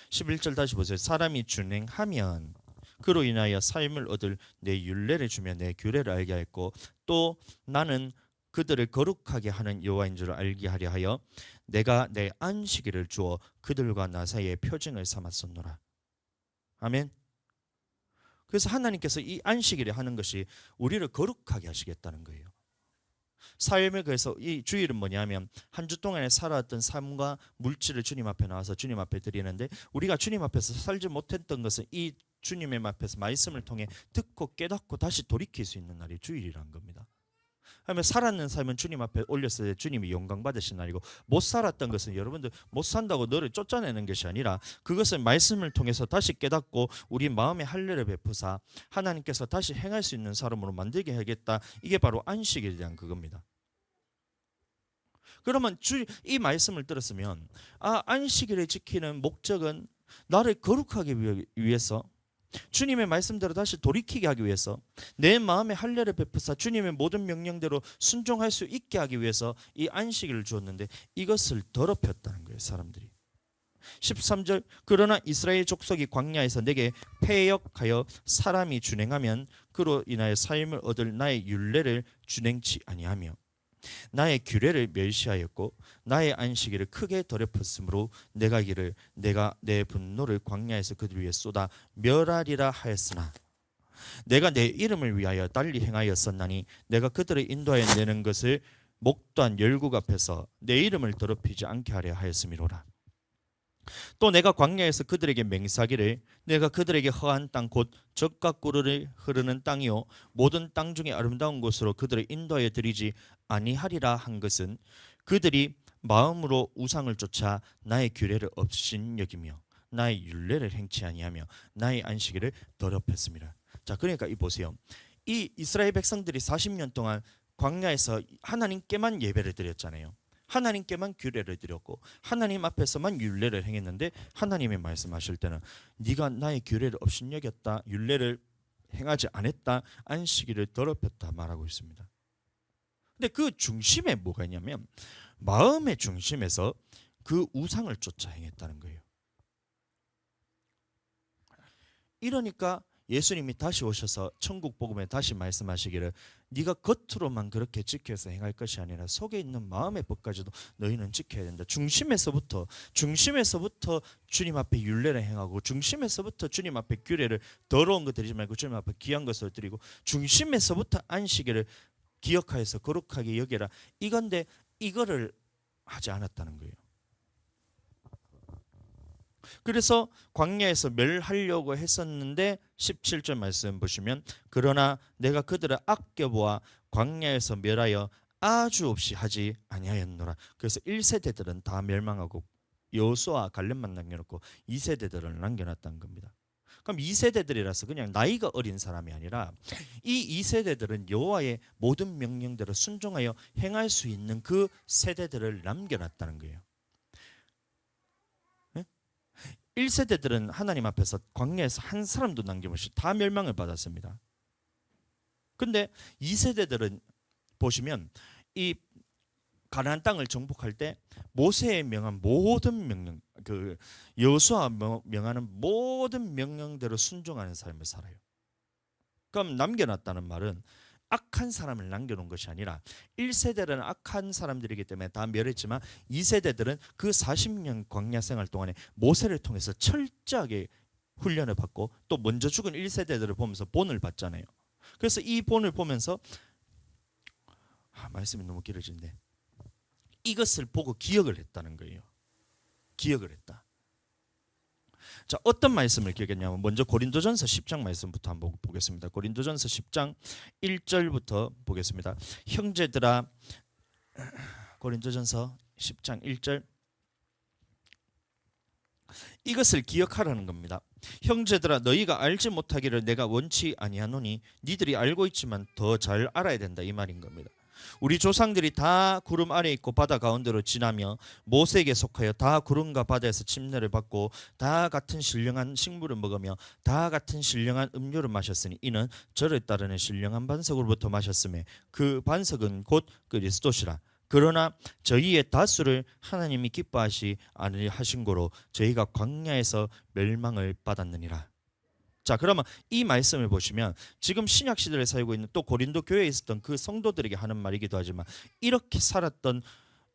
11절 다시 보세요. 사람이 준행하면 그로 인하여 삶을 얻을 내 율례를 주며 내 규례를 알게 하였고 또 나는 그들을 거룩하게 하는 여호와인 줄 알게 하려 하여 내가 내 안식일을 주어 그들과 나 사이에 표징을 삼았었노라. 아멘. 그래서 하나님께서 이 안식일에 하는 것이 우리를 거룩하게 하시겠다는 거예요. 삶을 그래서 이 주일은 뭐냐면 한 주 동안에 살아왔던 삶과 물질을 주님 앞에 나와서 주님 앞에 드리는데 우리가 주님 앞에서 살지 못했던 것은 이 주님의 앞에서 말씀을 통해 듣고 깨닫고 다시 돌이킬 수 있는 날이 주일이라는 겁니다. 하면 살았는 삶은 주님 앞에 올렸을 때 주님이 영광 받으신 날이고 못 살았던 것은 여러분들 못 산다고 너를 쫓아내는 것이 아니라 그것은 말씀을 통해서 다시 깨닫고 우리 마음의 할례를 베푸사 하나님께서 다시 행할 수 있는 사람으로 만들게 하겠다. 이게 바로 안식에 대한 그겁니다. 그러면 이 말씀을 들었으면 안식일을 지키는 목적은 나를 거룩하게 위해서 주님의 말씀대로 다시 돌이키게 하기 위해서 내 마음의 할례를 베푸사 주님의 모든 명령대로 순종할 수 있게 하기 위해서 이 안식일을 주었는데 이것을 더럽혔다는 거예요. 사람들이. 13절 그러나 이스라엘 족속이 광야에서 내게 패역하여 사람이 준행하면 그로 인하여 삶을 얻을 나의 율례를 준행치 아니하며 나의 규례를 멸시하였고 나의 안식일을 크게 더럽혔으므로 내가 이를 내가 내 분노를 광야에서 그들 위해 쏟아 멸하리라 하였으나 내가 내 이름을 위하여 달리 행하였었나니 내가 그들을 인도하여 내는 것을 목도한 열국 앞에서 내 이름을 더럽히지 않게 하려 하였음이로라. 또 내가 광야에서 그들에게 맹사기를 내가 그들에게 허한 땅 곧 젖과 꿀을 흐르는 땅이요 모든 땅 중에 아름다운 곳으로 그들을 인도하여 드리지 아니하리라 한 것은 그들이 마음으로 우상을 쫓아 나의 규례를 업신여기며 나의 율례를 행치 아니하며 나의 안식일을 더럽혔습니다. 자, 그러니까 이 보세요. 이 이스라엘 백성들이 40년 동안 광야에서 하나님께만 예배를 드렸잖아요. 하나님께만 규례를 드렸고 하나님 앞에서만 율례를 행했는데 하나님이 말씀하실 때는 네가 나의 규례를 업신여겼다, 율례를 행하지 않았다, 안식일을 더럽혔다 말하고 있습니다. 근데 그 중심에 뭐가 있냐면 마음의 중심에서 그 우상을 쫓아 행했다는 거예요. 이러니까 예수님이 다시 오셔서 천국 복음에 다시 말씀하시기를 네가 겉으로만 그렇게 지켜서 행할 것이 아니라 속에 있는 마음의 법까지도 너희는 지켜야 된다. 중심에서부터 주님 앞에 율례를 행하고 중심에서부터 주님 앞에 규례를 더러운 것 드리지 말고 주님 앞에 귀한 것을 드리고 중심에서부터 안식일을 기억하여서 거룩하게 여겨라. 이건데 이거를 하지 않았다는 거예요. 그래서 광야에서 멸하려고 했었는데 17절 말씀 보시면 그러나 내가 그들을 아껴보아 광야에서 멸하여 아주 없이 하지 아니하였노라. 그래서 1세대들은 다 멸망하고 여호수아 갈렙만 남겨놓고 2세대들을 남겨놨다는 겁니다. 그럼 2세대들이라서 그냥 나이가 어린 사람이 아니라 이 2세대들은 여호와의 모든 명령대로 순종하여 행할 수 있는 그 세대들을 남겨놨다는 거예요. 1세대들은 하나님 앞에서 광야에서 한 사람도 남김없이 다 멸망을 받았습니다. 근데 2세대들은 보시면 이 가나안 땅을 정복할 때 모세의 명한 모든 명령, 그 여호수아 명하는 모든 명령대로 순종하는 삶을 살아요. 그럼 남겨놨다는 말은 악한 사람을 남겨놓은 것이 아니라 1세대는 악한 사람들이기 때문에 다 멸했지만 2세대들은 그 40년 광야 생활 동안에 모세를 통해서 철저하게 훈련을 받고 또 먼저 죽은 1세대들을 보면서 본을 받잖아요. 그래서 이 본을 보면서 말씀이 너무 길어진데 이것을 보고 기억을 했다는 거예요. 기억을 했다. 자, 어떤 말씀을 기억했냐면 먼저 고린도전서 10장 말씀부터 한번 보겠습니다. 고린도전서 10장 1절부터 보겠습니다. 형제들아, 고린도전서 10장 1절, 이것을 기억하라는 겁니다. 형제들아, 너희가 알지 못하기를 내가 원치 아니하노니 니들이 알고 있지만 더 잘 알아야 된다, 이 말인 겁니다. 우리 조상들이 다 구름 아래 있고 바다 가운데로 지나며 모세에게 속하여 다 구름과 바다에서 침례를 받고 다 같은 신령한 식물을 먹으며 다 같은 신령한 음료를 마셨으니 이는 저를 따르는 신령한 반석으로부터 마셨음에 그 반석은 곧 그리스도시라. 그러나 저희의 다수를 하나님이 기뻐하시 아니하신 고로 저희가 광야에서 멸망을 받았느니라. 자, 그러면 이 말씀을 보시면 지금 신약 시대에 살고 있는 또 고린도 교회에 있었던 그 성도들에게 하는 말이기도 하지만 이렇게 살았던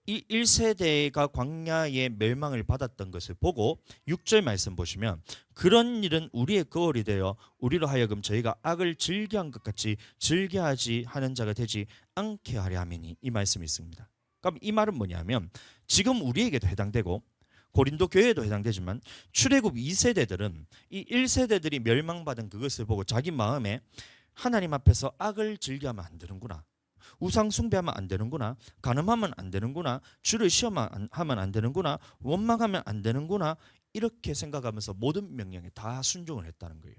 이 1세대가 광야의 멸망을 받았던 것을 보고 6절 말씀 보시면 그런 일은 우리의 거울이 되어 우리로 하여금 저희가 악을 즐겨한 것 같이 즐겨하지 하는 자가 되지 않게 하려 함이니, 이 말씀이 있습니다. 그럼 이 말은 뭐냐면 지금 우리에게도 해당되고 고린도 교회에도 해당되지만 출애굽 2세대들은 이 1세대들이 멸망받은 그것을 보고 자기 마음에 하나님 앞에서 악을 즐겨하면 안 되는구나, 우상 숭배하면 안 되는구나, 간음하면 안 되는구나, 주를 시험하면 안 되는구나, 원망하면 안 되는구나, 이렇게 생각하면서 모든 명령에 다 순종을 했다는 거예요.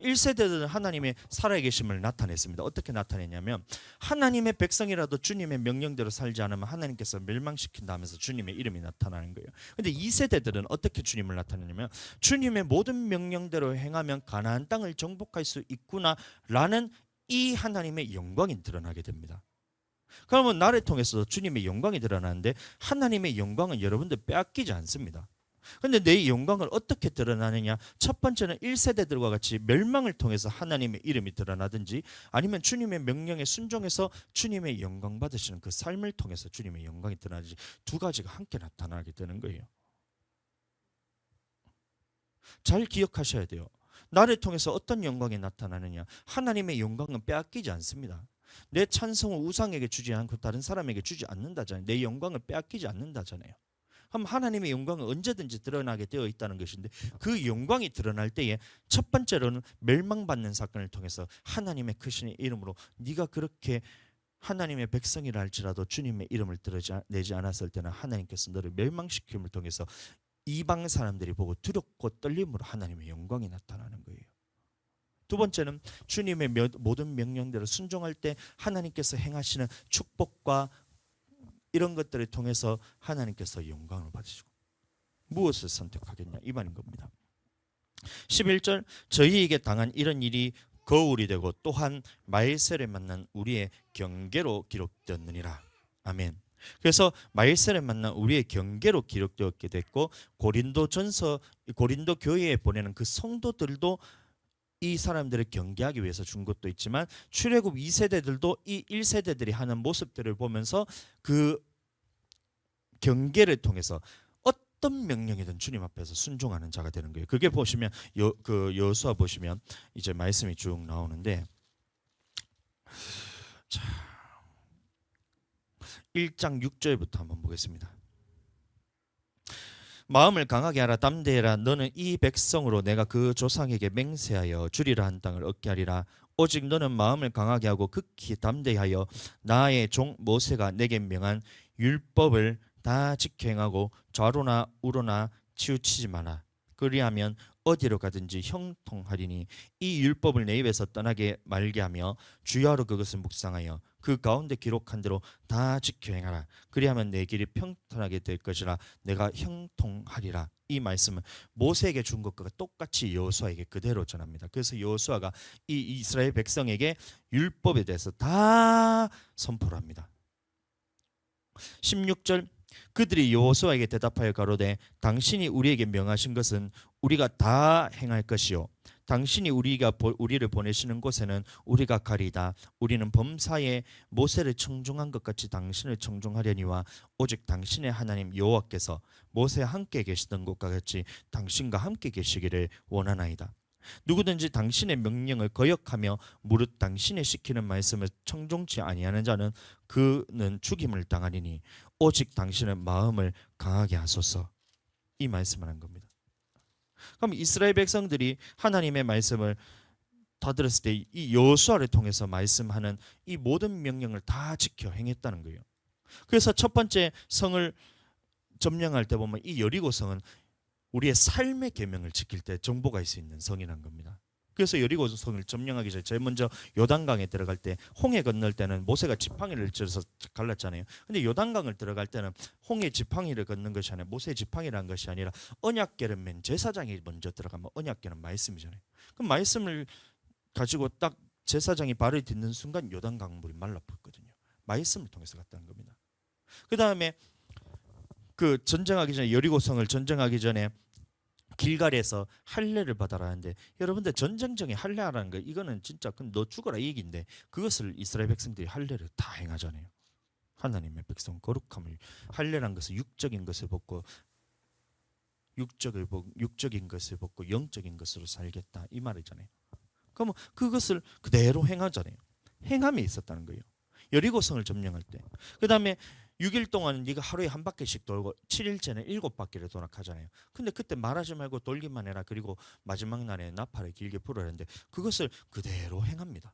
1세대들은 하나님의 살아계심을 나타냈습니다. 어떻게 나타냈냐면 하나님의 백성이라도 주님의 명령대로 살지 않으면 하나님께서 멸망시킨다 하면서 주님의 이름이 나타나는 거예요. 근데 2세대들은 어떻게 주님을 나타내냐면 주님의 모든 명령대로 행하면 가나안 땅을 정복할 수 있구나라는 이 하나님의 영광이 드러나게 됩니다. 그러면 나를 통해서 주님의 영광이 드러나는데 하나님의 영광은 여러분들 빼앗기지 않습니다. 근데 내 영광을 어떻게 드러나느냐? 첫 번째는 1세대들과 같이 멸망을 통해서 하나님의 이름이 드러나든지 아니면 주님의 명령에 순종해서 주님의 영광 받으시는 그 삶을 통해서 주님의 영광이 드러나든지 두 가지가 함께 나타나게 되는 거예요. 잘 기억하셔야 돼요. 나를 통해서 어떤 영광이 나타나느냐? 하나님의 영광은 빼앗기지 않습니다. 내 찬송을 우상에게 주지 않고 다른 사람에게 주지 않는다잖아요. 내 영광을 빼앗기지 않는다잖아요. 그럼 하나님의 영광은 언제든지 드러나게 되어 있다는 것인데 그 영광이 드러날 때에 첫 번째로는 멸망받는 사건을 통해서 하나님의 크신 이름으로 네가 그렇게 하나님의 백성이라 할지라도 주님의 이름을 드러내지 않았을 때는 하나님께서 너를 멸망시킴을 통해서 이방 사람들이 보고 두렵고 떨림으로 하나님의 영광이 나타나는 거예요. 두 번째는 주님의 모든 명령대로 순종할 때 하나님께서 행하시는 축복과 이런 것들을 통해서 하나님께서 영광을 받으시고 무엇을 선택하겠냐, 이 말인 겁니다. 11절, 저희에게 당한 이런 일이 거울이 되고 또한 말세를 만난 우리의 경계로 기록되었느니라. 아멘. 그래서 말세를 만난 우리의 경계로 기록되었게 됐고 고린도 교회에 보내는 그 성도들도 이 사람들을 경계하기 위해서 준 것도 있지만 출애굽 2세대들도 이 1세대들이 하는 모습들을 보면서 그 경계를 통해서 어떤 명령이든 주님 앞에서 순종하는 자가 되는 거예요. 그게 보시면 여호수아 보시면 이제 말씀이 쭉 나오는데, 자, 1장 6절부터 한번 보겠습니다. 마음을 강하게 하라, 담대해라. 너는 이 백성으로 내가 그 조상에게 맹세하여 주리라 한 땅을 얻게 하리라. 오직 너는 마음을 강하게 하고 극히 담대하여 나의 종 모세가 내게 명한 율법을 다 지켜 행하고 좌로나 우로나 치우치지 마라. 그리하면 어디로 가든지 형통하리니 이 율법을 내 입에서 떠나게 말게 하며 주야로 그것을 묵상하여 그 가운데 기록한 대로 다 지켜 행하라. 그리하면 내 길이 평탄하게 될 것이라. 내가 형통하리라. 이 말씀은 모세에게 준 것과 똑같이 여호수아에게 그대로 전합니다. 그래서 여호수아가 이 이스라엘 백성에게 율법에 대해서 다 선포를 합니다. 16절, 그들이 여호수아에게 대답하여 가로되 당신이 우리에게 명하신 것은 우리가 다 행할 것이요 당신이 우리를 보내시는 곳에는 우리가 가리이다. 우리는 범사에 모세를 청종한 것 같이 당신을 청종하려니와 오직 당신의 하나님 여호와께서 모세와 함께 계시던 것과 같이 당신과 함께 계시기를 원하나이다. 누구든지 당신의 명령을 거역하며 무릇 당신의 시키는 말씀을 청종치 아니하는 자는 그는 죽임을 당하리니 오직 당신의 마음을 강하게 하소서. 이 말씀을 한 겁니다. 그럼 이스라엘 백성들이 하나님의 말씀을 다 들었을 때 이 여호수아를 통해서 말씀하는 이 모든 명령을 다 지켜 행했다는 거예요. 그래서 첫 번째 성을 점령할 때 보면 이 여리고 성은 우리의 삶의 계명을 지킬 때 정보가 있을 수 있는 성이란 겁니다. 그래서 여리고 성을 점령하기 전에 제일 먼저 요단강에 들어갈 때 홍해 건널 때는 모세가 지팡이를 져서 갈랐잖아요. 근데 요단강을 들어갈 때는 홍해 지팡이를 걷는 것이 아니라 모세 지팡이라는 것이 아니라 언약궤를 맨 제사장이 먼저 들어가면 언약궤는 말씀이잖아요. 그럼 말씀을 가지고 딱 제사장이 발을 딛는 순간 요단강 물이 말라붙거든요. 말씀을 통해서 갔다는 겁니다. 그 다음에 그 전쟁하기 전에 여리고성을 전쟁하기 전에 길갈에서 할례를 받아라 하는데 여러분들 전쟁 중에 할례하라는 거 이거는 진짜 너 죽어라 이 얘기인데 그것을 이스라엘 백성들이 할례를 다 행하잖아요. 하나님의 백성 거룩함을 할례란 것은 육적인 것을 벗고 육적인 것을 벗고 영적인 것으로 살겠다 이 말이잖아요. 그러면 그것을 그대로 행하잖아요. 행함이 있었다는 거예요. 여리고성을 점령할 때. 그 다음에 6일 동안 네가 하루에 한 바퀴씩 돌고 7일째는 7바퀴를 도나 하잖아요. 근데 그때 말하지 말고 돌기만 해라. 그리고 마지막 날에 나팔을 길게 불어야 하는데 그것을 그대로 행합니다.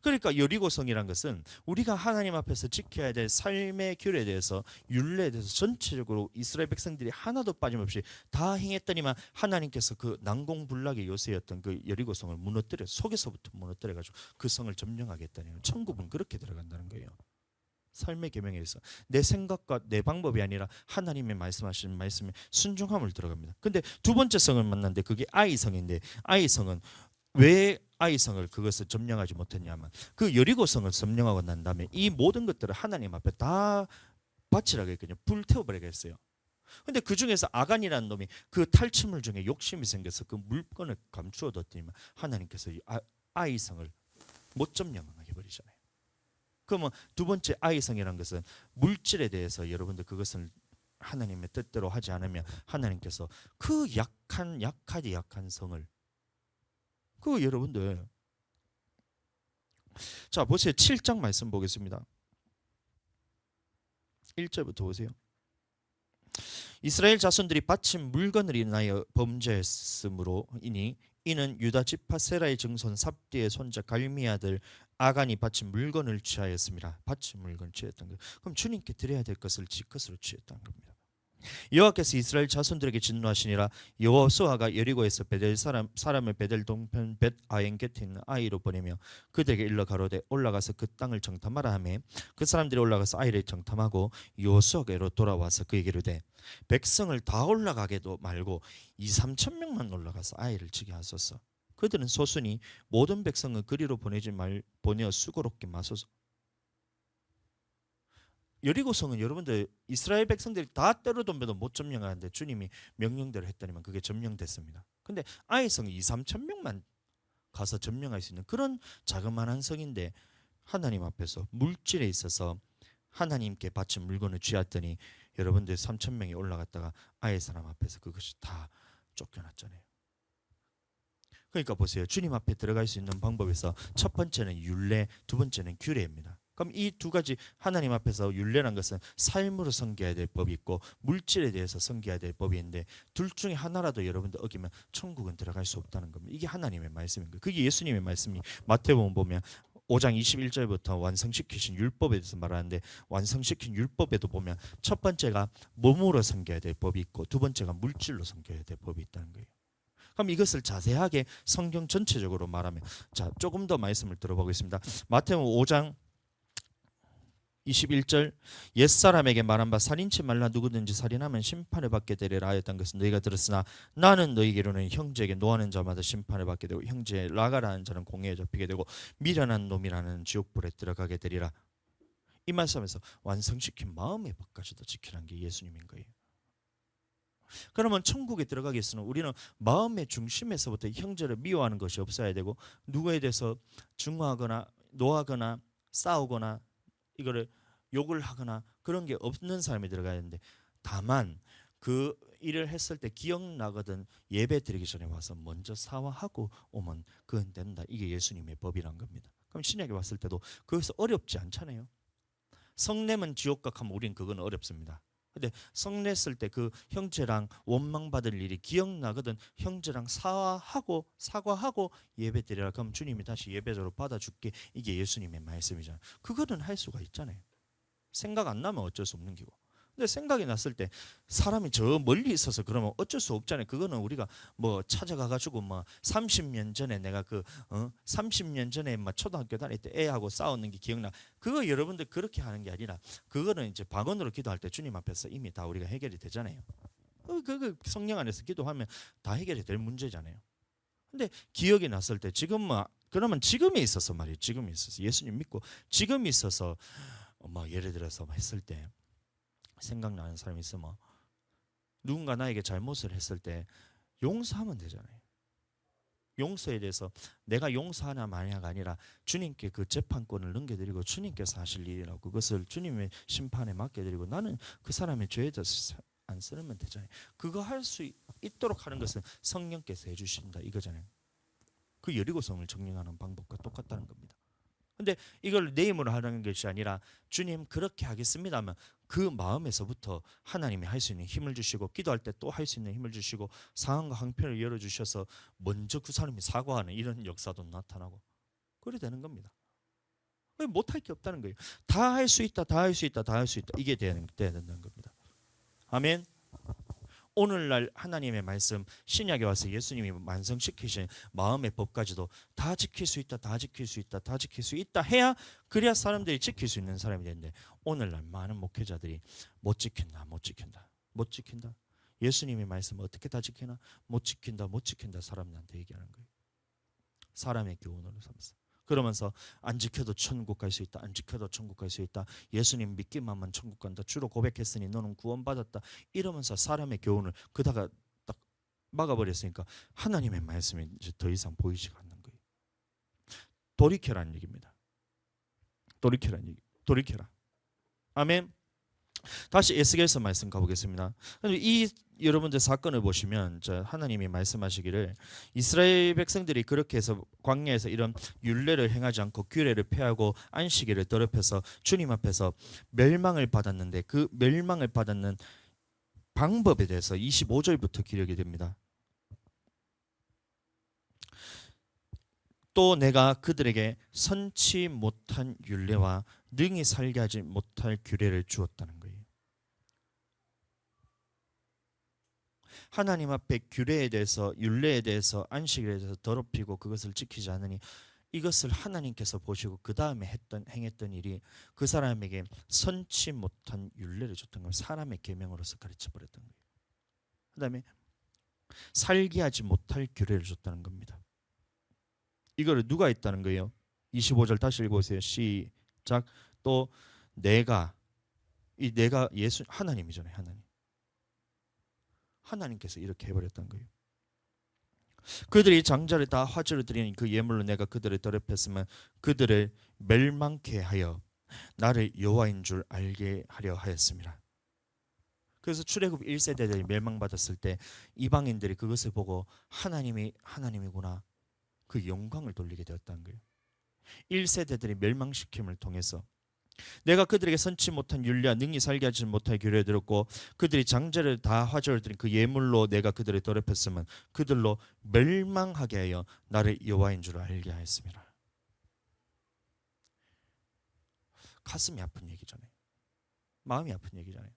그러니까 여리고성이란 것은 우리가 하나님 앞에서 지켜야 될 삶의 규례에 대해서 율례에 대해서 전체적으로 이스라엘 백성들이 하나도 빠짐없이 다 행했더니만 하나님께서 그 난공불락의 요새였던 그 여리고성을 무너뜨려 속에서부터 무너뜨려가지고 그 성을 점령하겠다는 천국은 그렇게 들어간다는 거예요. 삶의 계명에 의해서 내 생각과 내 방법이 아니라 하나님의 말씀하시는 말씀에 순종함을 들어갑니다. 근데 두 번째 성을 만났는데 그게 아이성인데 아이성은 왜 아이성을 그것을 점령하지 못했냐면 그 여리고성을 점령하고 난 다음에 이 모든 것들을 하나님 앞에 다 바치라고 했거든요. 불태워버리게 했어요. 근데 그 중에서 아간이라는 놈이 그 탈취물 중에 욕심이 생겨서 그 물건을 감추어 뒀더니 하나님께서 이 아이성을 못 점령하게 버리잖아요. 그러면 두 번째 아이성이라는 것은 물질에 대해서 여러분들 그것을 하나님의 뜻대로 하지 않으면 하나님께서 그 약한 성을 그 여러분들 자 보세요. 7장 말씀 보겠습니다. 1절부터 보세요. 이스라엘 자손들이 바친 물건을 인하여 범죄했으므로 이는 유다 지파 세라의 증손 삽디의 손자 갈미 아들 아간이 바친 물건을 취하였습니다. 바친 물건을 취했던 거. 그럼 주님께 드려야 될 것을 지 것으로 취했다는 겁니다. 여호와께서 이스라엘 자손들에게 진노하시니라. 여호수아가 여리고에서 베델 사람을 베델 동편 벳 아엔 곁에 있는 아이로 보내며 그들에게 일러 가로되 올라가서 그 땅을 정탐하라 하매 그 사람들이 올라가서 아이를 정탐하고 여호수아께로 돌아와서 그에게 이르되 백성을 다 올라가게도 말고 2-3천 명만 올라가서 아이를 치게 하소서. 그들은 소순이 모든 백성을 그리로 보내어 수고롭게 마소서. 여리고성은 여러분들 이스라엘 백성들이 다 때려덤벼도 못 점령하는데 주님이 명령대로 했더니만 그게 점령됐습니다. 근데 아이성은 2-3천 명만 가서 점령할 수 있는 그런 자그마한 성인데 하나님 앞에서 물질에 있어서 하나님께 바친 물건을 쥐었더니 여러분들 3천 명이 올라갔다가 아이 사람 앞에서 그것이 다 쫓겨났잖아요. 그러니까 보세요. 주님 앞에 들어갈 수 있는 방법에서 첫 번째는 율례, 두 번째는 규례입니다. 그럼 이 두 가지 하나님 앞에서 율례란 것은 삶으로 섬겨야 될 법이 있고 물질에 대해서 섬겨야 될 법이 있는데 둘 중에 하나라도 여러분들 어기면 천국은 들어갈 수 없다는 겁니다. 이게 하나님의 말씀인 거예요. 그게 예수님의 말씀이 마태복음 보면 5장 21절부터 완성시키신 율법에 대해서 말하는데 완성시킨 율법에도 보면 첫 번째가 몸으로 섬겨야 될 법이 있고 두 번째가 물질로 섬겨야 될 법이 있다는 거예요. 그럼 이것을 자세하게 성경 전체적으로 말하면 자 조금 더 말씀을 들어보겠습니다. 마태복음 5장 21절 옛사람에게 말한 바 살인치 말라 누구든지 살인하면 심판을 받게 되리라 하였던 것은 너희가 들었으나 나는 너희에게로는 형제에게 노하는 자마다 심판을 받게 되고 형제에 라가라는 자는 공회에 잡히게 되고 미련한 놈이라는 지옥불에 들어가게 되리라. 이 말씀에서 완성시킨 마음의 법까지도 지키라는 게 예수님인 거예요. 그러면 천국에 들어가기 위해서는 우리는 마음의 중심에서부터 형제를 미워하는 것이 없어야 되고 누구에 대해서 중화하거나 노하거나 싸우거나 이거를 욕을 하거나 그런 게 없는 사람이 들어가야 되는데 다만 그 일을 했을 때 기억나거든. 예배 드리기 전에 와서 먼저 사화하고 오면 그건 된다. 이게 예수님의 법이란 겁니다. 그럼 신약에 왔을 때도 거기서 어렵지 않잖아요. 성내면 지옥각 하면 우린 그건 어렵습니다. 근데 성냈을 때 그 형제랑 원망받을 일이 기억나거든. 형제랑 사과하고 예배 드리라. 그럼 주님이 다시 예배자로 받아줄게. 이게 예수님의 말씀이잖아요. 그거는 할 수가 있잖아요. 생각 안 나면 어쩔 수 없는 기고. 근데 생각이 났을 때 사람이 저 멀리 있어서 그러면 어쩔 수 없잖아요. 그거는 우리가 뭐 찾아가 가지고 뭐 30년 전에 내가 30년 전에 막 초등학교 다닐 때 애하고 싸웠는 게 기억나. 그거 여러분들 그렇게 하는 게 아니라 그거는 이제 방언으로 기도할 때 주님 앞에서 이미 다 우리가 해결이 되잖아요. 그 성령 안에서 기도하면 다 해결이 될 문제잖아요. 근데 기억이 났을 때 지금 뭐 그러면 지금에 있어서 말이에요. 지금에 있어서 예수님 믿고 지금에 있어서 뭐 예를 들어서 했을 때 생각나는 사람이 있으면 누군가 나에게 잘못을 했을 때 용서하면 되잖아요. 용서에 대해서 내가 용서하나 마냐가 아니라 주님께 그 재판권을 넘겨드리고 주님께서 하실 일이라고 그것을 주님의 심판에 맡겨드리고 나는 그 사람의 죄에 대해서 안 쓰면 되잖아요. 그거 할 수 있도록 하는 것은 성령께서 해주신다 이거잖아요. 그 여리고성을 정리하는 방법과 똑같다는 겁니다. 근데 이걸 내 힘으로 하는 것이 아니라 주님 그렇게 하겠습니다 하면 그 마음에서부터 하나님이 할 수 있는 힘을 주시고 기도할 때 또 할 수 있는 힘을 주시고 상황과 항편을 열어주셔서 먼저 그 사람이 사과하는 이런 역사도 나타나고 그래 되는 겁니다. 못할 게 없다는 거예요. 다 할 수 있다, 다 할 수 있다, 다 할 수 있다 이게 돼야 된다는 겁니다. 아멘. 오늘날 하나님의 말씀 신약에 와서 예수님이 완성시키신 마음의 법까지도 다 지킬 수 있다, 다 지킬 수 있다, 다 지킬 수 있다 해야 그래야 사람들이 지킬 수 있는 사람이 되는데 오늘날 많은 목회자들이 못 지킨다, 못 지킨다, 못 지킨다. 예수님의 말씀 어떻게 다 지키나? 못 지킨다, 못 지킨다 사람들한테 얘기하는 거예요. 사람의 교훈으로 삼아서. 그러면서 안 지켜도 천국 갈 수 있다. 안 지켜도 천국 갈 수 있다. 예수님 믿기만 하면 천국 간다. 주로 고백했으니 너는 구원받았다. 이러면서 사람의 교훈을 그다가 딱 막아버렸으니까 하나님의 말씀이 이제 더 이상 보이지가 않는 거예요. 돌이켜라는 얘기입니다. 돌이켜라는 얘기. 돌이켜라. 아멘. 다시 에스겔서 말씀 가보겠습니다. 이 여러분들 사건을 보시면 하나님이 말씀하시기를 이스라엘 백성들이 그렇게 해서 광야에서 이런 율례를 행하지 않고 규례를 폐하고 안식일을 더럽혀서 주님 앞에서 멸망을 받았는데 그 멸망을 받았는 방법에 대해서 25절부터 기록이 됩니다. 또 내가 그들에게 선치 못한 율례와 능히 살게 하지 못할 규례를 주었다는 거예요. 하나님 앞에 규례에 대해서 율례에 대해서 안식일에 대해서 더럽히고 그것을 지키지 않으니 이것을 하나님께서 보시고 그 다음에 행했던 일이 그 사람에게 선치 못한 율례를 줬던 걸 사람의 계명으로서 가르쳐 버렸던 거예요. 그 다음에 살게 하지 못할 규례를 줬다는 겁니다. 이거를 누가 했다는 거예요? 25절 다시 읽어보세요. 시작. 또 내가 예수 하나님이잖아요. 하나님께서 이렇게 해버렸던 거예요. 그들이 장자를 다 화제로 드리는 그 예물로 내가 그들을 더럽혔으면 그들을 멸망케 하여 나를 여호와인 줄 알게 하려 하였습니다. 그래서 출애굽 1세대들이 멸망받았을 때 이방인들이 그것을 보고 하나님이 하나님이구나 그 영광을 돌리게 되었다는 거예요. 1세대들이 멸망시킴을 통해서 내가 그들에게 선치 못한 율례와 능히 살게 하지 못할 규례를 들었고 그들이 장제를 다 화제를 드린 그 예물로 내가 그들을 더럽혔으면 그들로 멸망하게 하여 나를 여호와인 줄 알게 하였습니다. 가슴이 아픈 얘기잖아요. 마음이 아픈 얘기잖아요.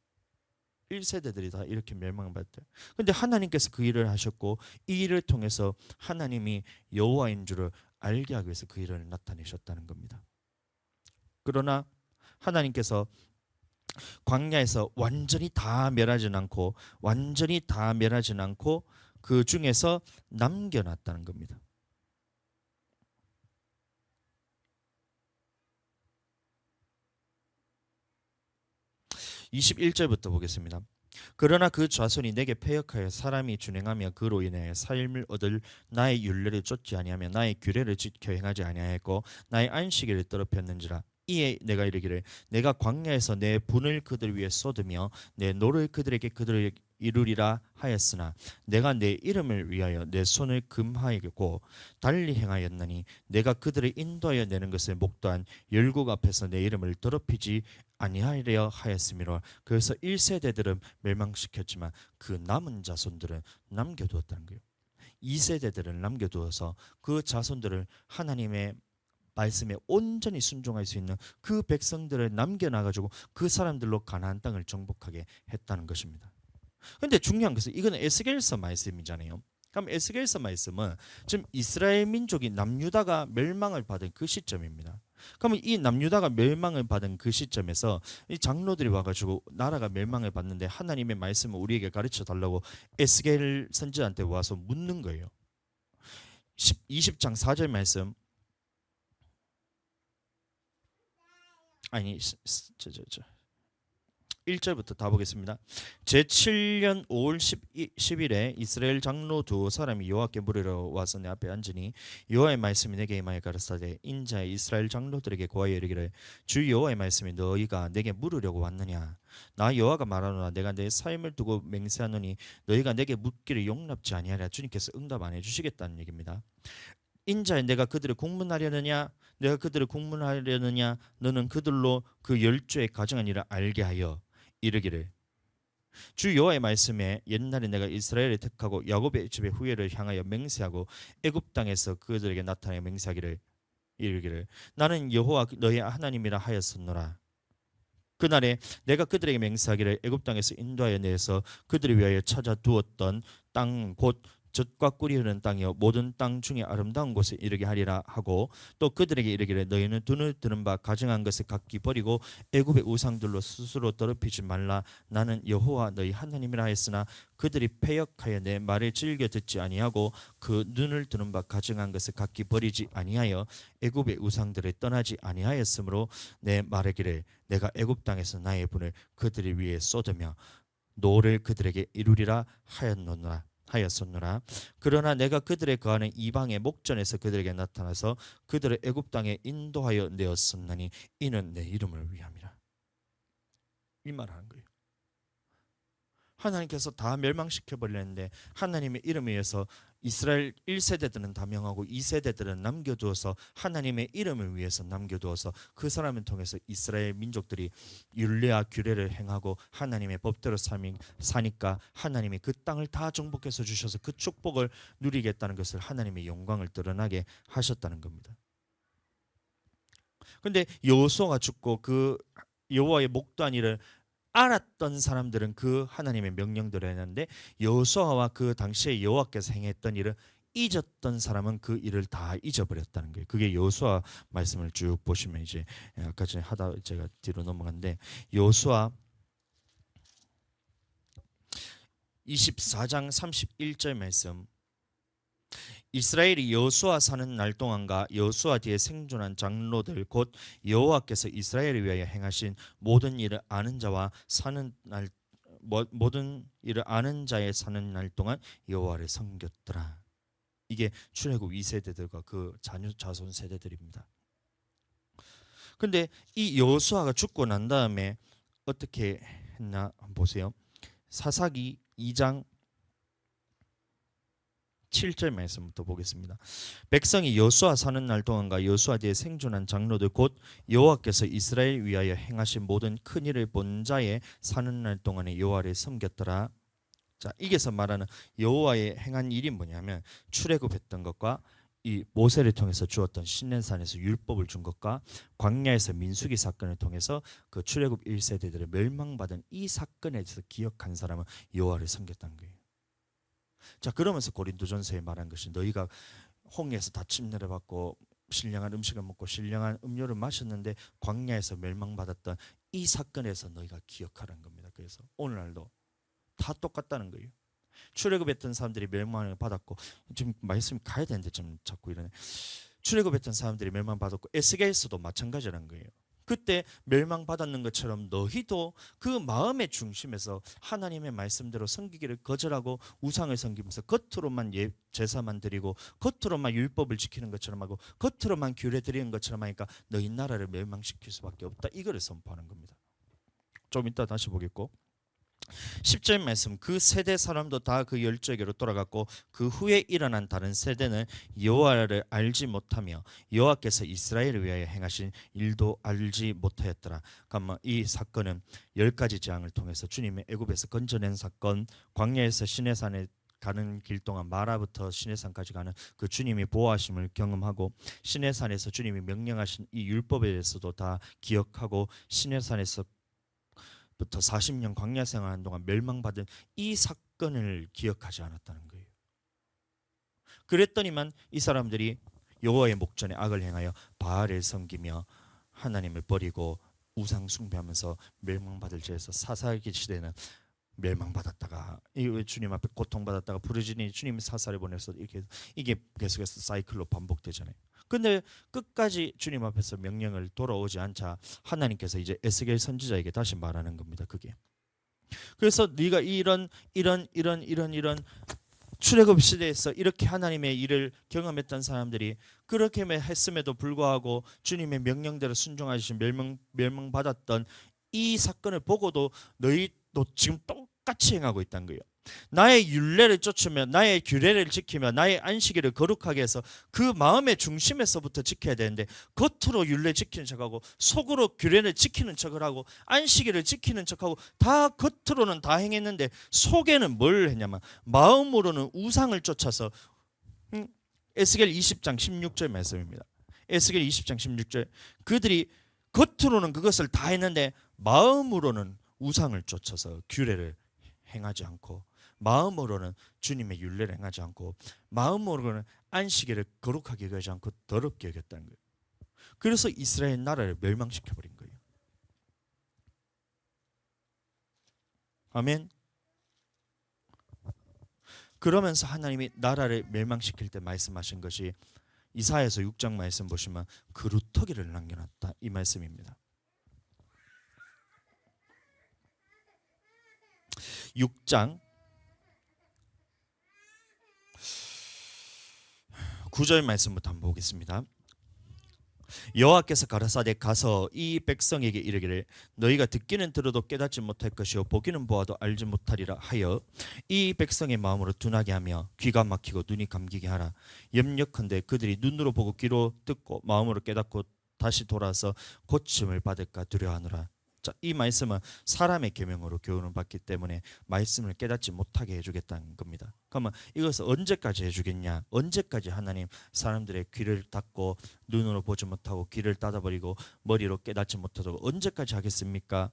1세대들이 다 이렇게 멸망을 받았대요. 그런데 하나님께서 그 일을 하셨고 이 일을 통해서 하나님이 여호와인 줄을 알게 하기 위해서 그 일을 나타내셨다는 겁니다. 그러나 하나님께서 광야에서 완전히 다 멸하진 않고 그 중에서 남겨놨다는 겁니다. 21절부터 보겠습니다. 그러나 그 자손이 내게 패역하여 사람이 준행하며 그로 인하여 삶을 얻을 나의 율례를 쫓지 아니하며 나의 규례를 지켜 행하지 아니하였고 나의 안식일을 더럽혔는지라. 이에 내가 이르기를 내가 광야에서 내 분을 그들 위에 쏟으며 내 노를 그들에게 이루리라 하였으나 내가 내 이름을 위하여 내 손을 금하이고 달리 행하였나니 내가 그들을 인도하여 내는 것을 목도한 열국 앞에서 내 이름을 더럽히지 아니하려 하였음이라. 그래서 1세대들은 멸망시켰지만 그 남은 자손들은 남겨두었다는 거예요. 2세대들을 남겨두어서 그 자손들을 하나님의 말씀에 온전히 순종할 수 있는 그 백성들을 남겨놔가지고 그 사람들로 가나안 땅을 정복하게 했다는 것입니다. 근데 중요한 것은 이거는 에스겔서 말씀이잖아요. 그럼 에스겔서 말씀은 지금 이스라엘 민족이 남유다가 멸망을 받은 그 시점입니다. 그러면 이 남유다가 멸망을 받은 그 시점에서 이 장로들이 와가지고 나라가 멸망을 받는데 하나님의 말씀을 우리에게 가르쳐 달라고 에스겔 선지자한테 와서 묻는 거예요. 20장 4절 말씀. 아니, 1절부터 다 보겠습니다. 제7년 5월 10일에 이스라엘 장로 두 사람이 여호와께 물으러 와서 내 앞에 앉으니 여호와의 말씀이 내게 임하여 가르치되 인자의 이스라엘 장로들에게 고하여 이르기를 주 여호와의 말씀이 너희가 내게 물으려고 왔느냐. 나 여호와가 말하노라 내가 내 삶을 두고 맹세하노니 너희가 내게 묻기를 용납지 아니하리라. 주님께서 응답 안 해주시겠다는 얘기입니다. 인자에 내가 그들을 국문하려느냐 내가 그들을 국문하려느냐 너는 그들로 그 열조의 가정한 일을 알게 하여 이르기를 주 여호와의 말씀에 옛날에 내가 이스라엘을 택하고 야곱의 집의 후예를 향하여 맹세하고 애굽 땅에서 그들에게 나타내 맹세하기를 이르기를 나는 여호와 너의 하나님이라 하였었노라. 그날에 내가 그들에게 맹세하기를 애굽 땅에서 인도하여 내서 그들을 위하여 찾아 두었던 땅 곧 젖과 꿀이 흐르는 땅이요 모든 땅 중에 아름다운 곳에 이르게 하리라 하고 또 그들에게 이르기를 너희는 눈을 드는 바 가증한 것을 각기 버리고 애굽의 우상들로 스스로 더럽히지 말라. 나는 여호와 너희 하나님이라 하였으나 그들이 패역하여 내 말을 즐겨 듣지 아니하고 그 눈을 드는 바 가증한 것을 각기 버리지 아니하여 애굽의 우상들을 떠나지 아니하였으므로 내 말하기를 내가 애굽 땅에서 나의 분을 그들을 위해 쏟으며 노를 그들에게 이루리라 하였었노라. 그러나 내가 그들의 거하는 이방의 목전에서 그들에게 나타나서 그들을 애굽 땅에 인도하여 내었었나니 이는 내 이름을 위함이라. 이 말하는 거예요. 하나님께서 다 멸망시켜 버렸는데 하나님의 이름에 의해서 이스라엘 1세대들은 다 명하고 2세대들은 남겨두어서 하나님의 이름을 위해서 남겨두어서 그 사람을 통해서 이스라엘 민족들이 율례와 규례를 행하고 하나님의 법대로 사니까 하나님이 그 땅을 다 정복해서 주셔서 그 축복을 누리겠다는 것을 하나님의 영광을 드러나게 하셨다는 겁니다. 근데 여호수아가 죽고 그 여호와의 목도한 일을 알았던 사람들은 그 하나님의 명령대로 했는데 여호수아와 그 당시에 여호와께서 행했던 일을 잊었던 사람은 그 일을 다 잊어버렸다는 거예요. 그게 여호수아 말씀을 쭉 보시면 이제 아까 전에 하다 제가 뒤로 넘어갔는데 여호수아 24장 31절 말씀 이스라엘이 여호수아 사는 날 동안과 여호수아 뒤에 생존한 장로들 곧 여호와께서 이스라엘을 위하여 행하신 모든 일을 아는 자와 사는 날 모든 일을 아는 자의 사는 날 동안 여호와를 섬겼더라. 이게 출애굽 2세대들과 그 자손 세대들입니다. 근데 이 여호수아가 죽고 난 다음에 어떻게 했나 보세요. 사사기 2장 7절 말씀부터 보겠습니다. 백성이 여호수아 사는 날 동안과 여호수아 뒤에 생존한 장로들 곧 여호와께서 이스라엘 위하여 행하신 모든 큰 일을 본 자의 사는 날 동안에 여호와를 섬겼더라. 자, 이게서 말하는 여호와의 행한 일이 뭐냐면 출애굽했던 것과 이 모세를 통해서 주었던 신년산에서 율법을 준 것과 광야에서 민수기 사건을 통해서 그 출애굽 1세대들을 멸망받은 이 사건에 대해서 기억한 사람은 여호와를 섬겼다는 거예요. 자, 그러면서 고린도전서에 말한 것이 너희가 홍해에서 다 침례를 받고 신령한 음식을 먹고 신령한 음료를 마셨는데 광야에서 멸망받았던 이 사건에서 너희가 기억하라는 겁니다. 그래서 오늘날도 다 똑같다는 거예요. 출애굽했던 사람들이 멸망을 받았고 지금 말씀이 가야 되는데 좀 자꾸 이러네. 출애굽했던 사람들이 멸망받았고 에스겔서도 마찬가지라는 거예요. 그때 멸망받았는 것처럼 너희도 그 마음의 중심에서 하나님의 말씀대로 섬기기를 거절하고 우상을 섬기면서 겉으로만 제사만 드리고 겉으로만 율법을 지키는 것처럼 하고 겉으로만 규례 드리는 것처럼 하니까 너희 나라를 멸망시킬 수밖에 없다. 이거를 선포하는 겁니다. 좀 이따 다시 보겠고 10절 말씀, 그 세대 사람도 다 그 열조에게로 돌아갔고 그 후에 일어난 다른 세대는 여호와를 알지 못하며 여호와께서 이스라엘을 위하여 행하신 일도 알지 못하였더라. 그러니까 이 사건은 10가지 재앙을 통해서 주님의 애굽에서 건져낸 사건, 광야에서 시내산에 가는 길 동안 마라부터 시내산까지 가는 그 주님이 보호하심을 경험하고, 시내산에서 주님이 명령하신 이 율법에 대해서도 다 기억하고, 시내산에서 부터 40년 광야 생활하는 동안 멸망받은 이 사건을 기억하지 않았다는 거예요. 그랬더니만 이 사람들이 여호와의 목전에 악을 행하여 바알을 섬기며 하나님을 버리고 우상 숭배하면서 멸망받을 죄에서 사사기 시대는 멸망받았다가 이 주님 앞에 고통받았다가 부르짖으니 주님이 사사를 보내서 이게 계속해서 사이클로 반복되잖아요. 근데 끝까지 주님 앞에서 명령을 돌아오지 않자 하나님께서 이제 에스겔 선지자에게 다시 말하는 겁니다. 그게. 그래서 네가 이런 출애굽 시대에서 이렇게 하나님의 일을 경험했던 사람들이 그렇게 했음에도 불구하고 주님의 명령대로 순종하신 멸망받았던 이 사건을 보고도 너희도 지금 똑같이 행하고 있다는 거예요. 나의 율례를 쫓으며 나의 규례를 지키며 나의 안식일을 거룩하게 해서 그 마음의 중심에서부터 지켜야 되는데, 겉으로 율례 지키는 척하고 속으로 규례를 지키는 척을 하고 안식일을 지키는 척하고 다 겉으로는 다 행했는데 속에는 뭘 했냐면 마음으로는 우상을 쫓아서, 에스겔 20장 16절 말씀입니다. 에스겔 20장 16절, 그들이 겉으로는 그것을 다 했는데 마음으로는 우상을 쫓아서 규례를 행하지 않고, 마음으로는 주님의 율례를 행하지 않고, 마음으로는 안식일을 거룩하게 여기지 않고 더럽게 여겼다는 거예요. 그래서 이스라엘 나라를 멸망시켜버린 거예요. 아멘. 그러면서 하나님이 나라를 멸망시킬 때 말씀하신 것이 이사야서 6장 말씀 보시면 그루터기를 남겨놨다 이 말씀입니다. 6장 9절 말씀부터 한번 보겠습니다. 여호와께서 가라사대 가서 이 백성에게 이르기를 너희가 듣기는 들어도 깨닫지 못할 것이요 보기는 보아도 알지 못하리라 하여 이 백성의 마음으로 둔하게 하며 귀가 막히고 눈이 감기게 하라. 염려컨대 그들이 눈으로 보고 귀로 듣고 마음으로 깨닫고 다시 돌아서 고침을 받을까 두려워하노라. 자, 이 말씀은 사람의 계명으로 교훈을 받기 때문에 말씀을 깨닫지 못하게 해주겠다는 겁니다. 그러면 이것을 언제까지 해주겠냐? 언제까지 하나님 사람들의 귀를 닫고 눈으로 보지 못하고 귀를 닫아버리고 머리로 깨닫지 못하도록 언제까지 하겠습니까?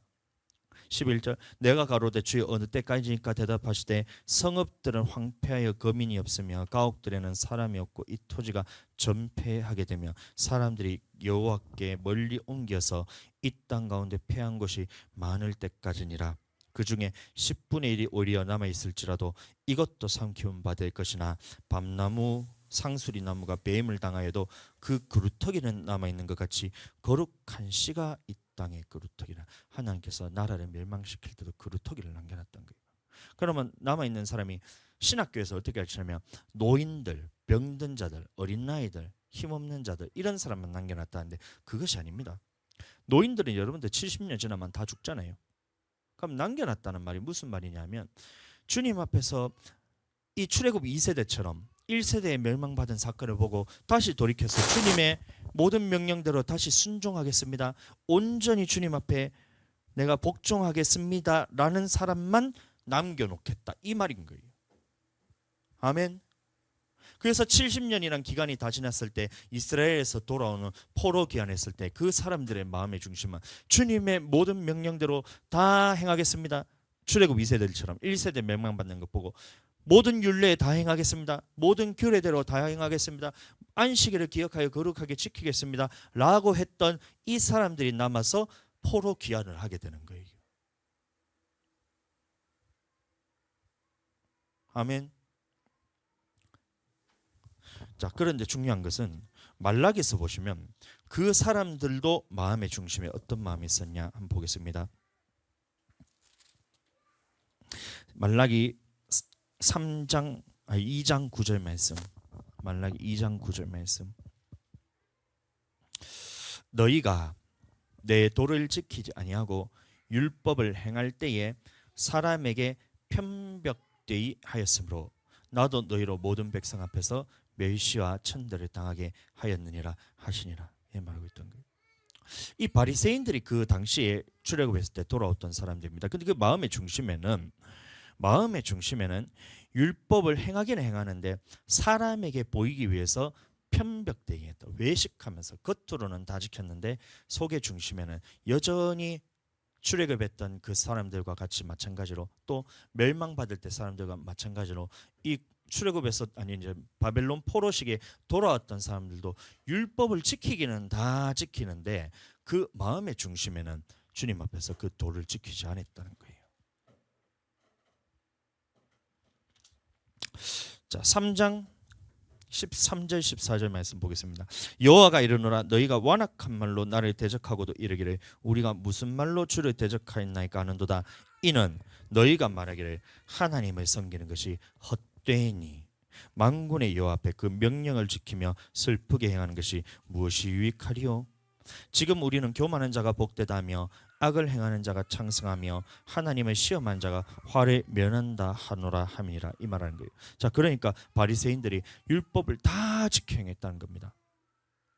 11절, 내가 가로되 주여 어느 때까지니까 대답하시되 성읍들은 황폐하여 거민이 없으며 가옥들에는 사람이 없고 이 토지가 전폐하게 되며 사람들이 여호와께 멀리 옮겨서 이 땅 가운데 패한 곳이 많을 때까지니라. 그 중에 10분의 1이 오히려 남아있을지라도 이것도 삼키운 바 될 것이나 밤나무 상수리 나무가 배임을 당하여도 그 그루터기는 남아있는 것 같이 거룩한 씨가 이 땅의 그루터기라. 하나님께서 나라를 멸망시킬 때도 그루터기를 남겨놨던 거예요. 그러면 남아있는 사람이 신학교에서 어떻게 하시냐면 노인들, 병든 자들, 어린 아이들, 힘없는 자들 이런 사람만 남겨놨다는데 그것이 아닙니다. 노인들은 여러분들 70년 지나면 다 죽잖아요. 그럼 남겨놨다는 말이 무슨 말이냐면 주님 앞에서 이 출애굽 2세대처럼 1세대의 멸망받은 사건을 보고 다시 돌이켜서 주님의 모든 명령대로 다시 순종하겠습니다, 온전히 주님 앞에 내가 복종하겠습니다 라는 사람만 남겨놓겠다 이 말인 거예요. 아멘. 그래서 70년이란 기간이 다 지났을 때 이스라엘에서 돌아오는 포로 귀환했을 때 그 사람들의 마음의 중심은 주님의 모든 명령대로 다 행하겠습니다. 출애굽 2세대들처럼 1세대 멸망받는 것 보고 모든 율례에 다 행하겠습니다, 모든 규례대로 다 행하겠습니다, 안식일을 기억하여 거룩하게 지키겠습니다 라고 했던 이 사람들이 남아서 포로 귀환을 하게 되는 거예요. 아멘. 자, 그런데 중요한 것은 말라기서 보시면 그 사람들도 마음의 중심에 어떤 마음이 있었냐 한번 보겠습니다. 말라기 2장 9절 말씀. 말라기 2장 9절 말씀. 너희가 내 도를 지키지 아니하고 율법을 행할 때에 사람에게 편벽되이 하였으므로 나도 너희로 모든 백성 앞에서 멸시와 천대를 당하게 하였느니라 하시니라. 예, 말하고 있던 거예요. 이 바리새인들이 그 당시에 출애굽했을 때 돌아왔던 사람들입니다. 근데 그 마음의 중심에는 율법을 행하기는 행하는데 사람에게 보이기 위해서 편벽되게 했다. 외식하면서 겉으로는 다 지켰는데 속의 중심에는 여전히 출애굽했던 그 사람들과 같이 마찬가지로 또 멸망받을 때 사람들과 마찬가지로 이 출애굽에서 아니 이제 바벨론 포로식에 돌아왔던 사람들도 율법을 지키기는 다 지키는데 그 마음의 중심에는 주님 앞에서 그 도를 지키지 않았다는 거예요. 자, 3장 13절 14절 말씀 보겠습니다. 여호와가 이르노라 너희가 완악한 말로 나를 대적하고도 이르기를 우리가 무슨 말로 주를 대적하였나이까 하는도다. 이는 너희가 말하기를 하나님을 섬기는 것이 헛되니 만군의 여호와 앞에 그 명령을 지키며 슬프게 행하는 것이 무엇이 유익하리요. 지금 우리는 교만한 자가 복되다며 악을 행하는 자가 창성하며 하나님을 시험한 자가 화를 면한다 하노라 함이라. 이 말하는 거예요. 자, 그러니까 바리새인들이 율법을 다 지켜 행했다는 겁니다.